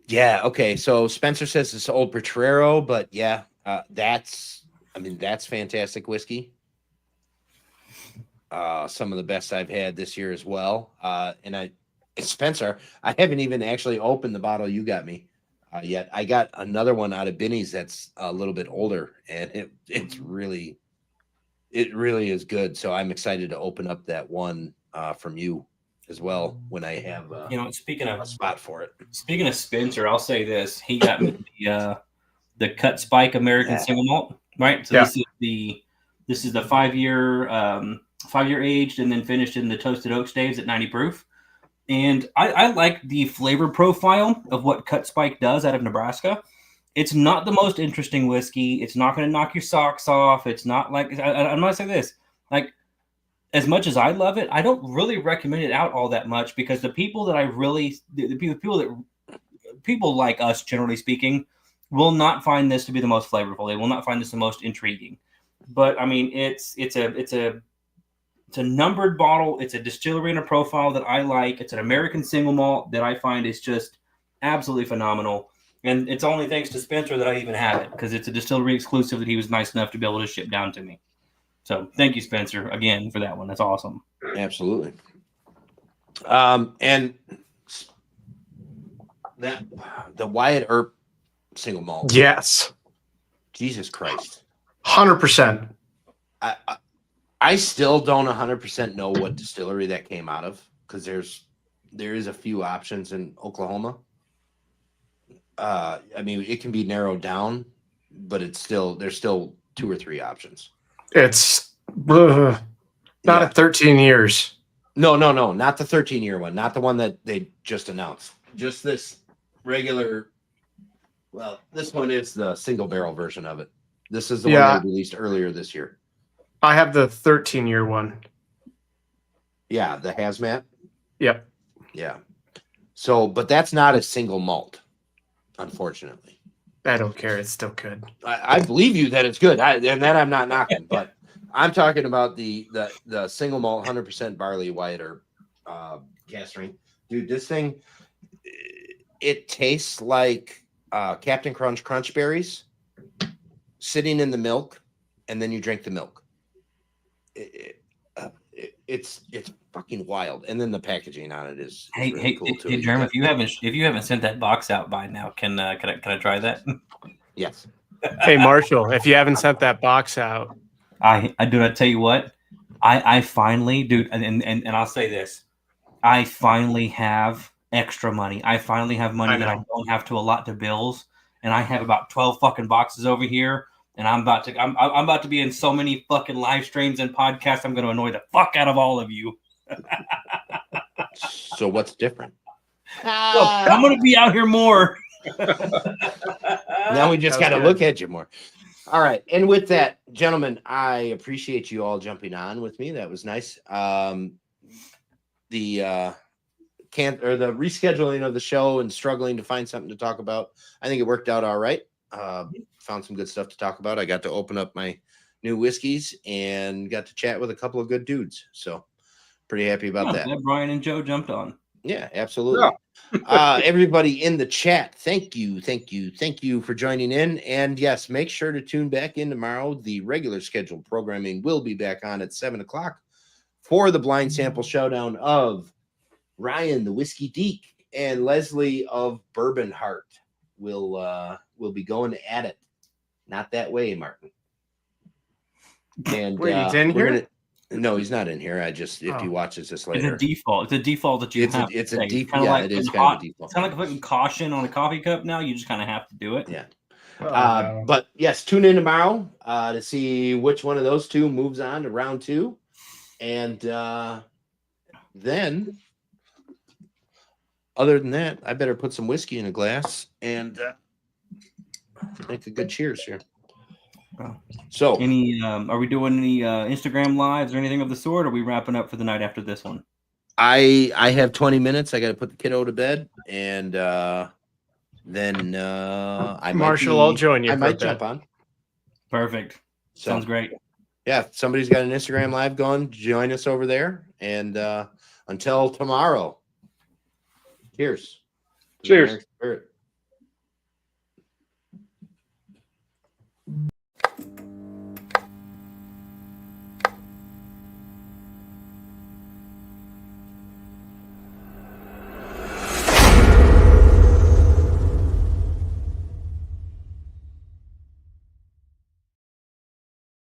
Yeah, okay. So Spencer says it's Old Potrero, but yeah, that's fantastic whiskey. Some of the best I've had this year as well. And Spencer, I haven't even actually opened the bottle you got me yet. I got another one out of Binny's that's a little bit older, and it really is good. So I'm excited to open up that one from you as well when I have speaking of a spot for it. Speaking of Spencer, I'll say this: he got me the Cut Spike American Single Malt, right? So this is the 5-year aged and then finished in the toasted oak staves at 90 proof. And I like the flavor profile of what Cut Spike does out of Nebraska. It's not the most interesting whiskey. It's not going to knock your socks off. It's not like I'm not saying this. Like, as much as I love it, I don't really recommend it out all that much because the people that people like us, generally speaking, will not find this to be the most flavorful. They will not find this the most intriguing. But I mean, it's a numbered bottle. It's a distillery and a profile that I like. It's an American single malt that I find is just absolutely phenomenal. And it's only thanks to Spencer that I even have it because it's a distillery exclusive that he was nice enough to be able to ship down to me. So thank you, Spencer, again for that one. That's awesome. Absolutely. And the Wyatt Earp single malt. Yes. Jesus Christ. 100%. I still don't 100% know what distillery that came out of because there is a few options in Oklahoma. I mean, it can be narrowed down, but there's still 2 or 3 options. It's not at 13 years. No, not the 13-year one, not the one that they just announced. just this regular. Well, this one is the single barrel version of it. This is the one Yeah. they released earlier this year. I have the 13-year one. Yeah, the hazmat. Yep. Yeah. So, but that's not a single malt, unfortunately. I don't care. It's still good. I believe you that it's good, and that I'm not knocking, but I'm talking about the single malt 100% barley white or cast strength. Dude, this thing, it tastes like Captain Crunch berries sitting in the milk, and then you drink the milk. It's fucking wild, and then the packaging on it is really cool too. Hey, Jeremy, if you haven't sent that box out by now, can I try that? Yes. Hey, Marshall, if you haven't sent that box out, I do not tell you what. I finally, dude, and I'll say this. I finally have extra money. I finally have money that I don't have to allot to bills, and I have about 12 fucking boxes over here. And I'm about to be in so many fucking live streams and podcasts. I'm going to annoy the fuck out of all of you. So what's different? I'm going to be out here more. Now we just got to good. look at you more. All right. And with that, gentlemen, I appreciate you all jumping on with me. That was nice. The rescheduling of the show and struggling to find something to talk about, I think it worked out all right. Found some good stuff to talk about. I got to open up my new whiskeys and got to chat with a couple of good dudes. So pretty happy about that. Brian and Joe jumped on. Yeah, absolutely. Yeah. Everybody in the chat, thank you for joining in. And yes, make sure to tune back in tomorrow. The regular scheduled programming will be back on at 7:00 for the blind sample showdown of Ryan, the Whiskey Deek, and Leslie of Bourbon Heart. We'll be going at it. Not that way, Martin. And wait, he's in here? No, he's not in here. If he watches this later, It's a default. It's a default that you have. It's a default. Kinda Yeah, like it is putting kind of a default. It's kind of like putting caution on a coffee cup now. You just kind of have to do it. Yeah. No. But yes, tune in tomorrow to see which one of those two moves on to round 2. And then, other than that, I better put some whiskey in a glass and make a good cheers here. So, Are we doing any Instagram lives or anything of the sort? Or are we wrapping up for the night after this one? I have 20 minutes. I got to put the kiddo to bed, and then Marshall, I'll join you. I for might a jump bit. on. Perfect. So, Sounds great. Yeah, if somebody's got an Instagram live going, join us over there. And until tomorrow, cheers. Cheers. Spirit.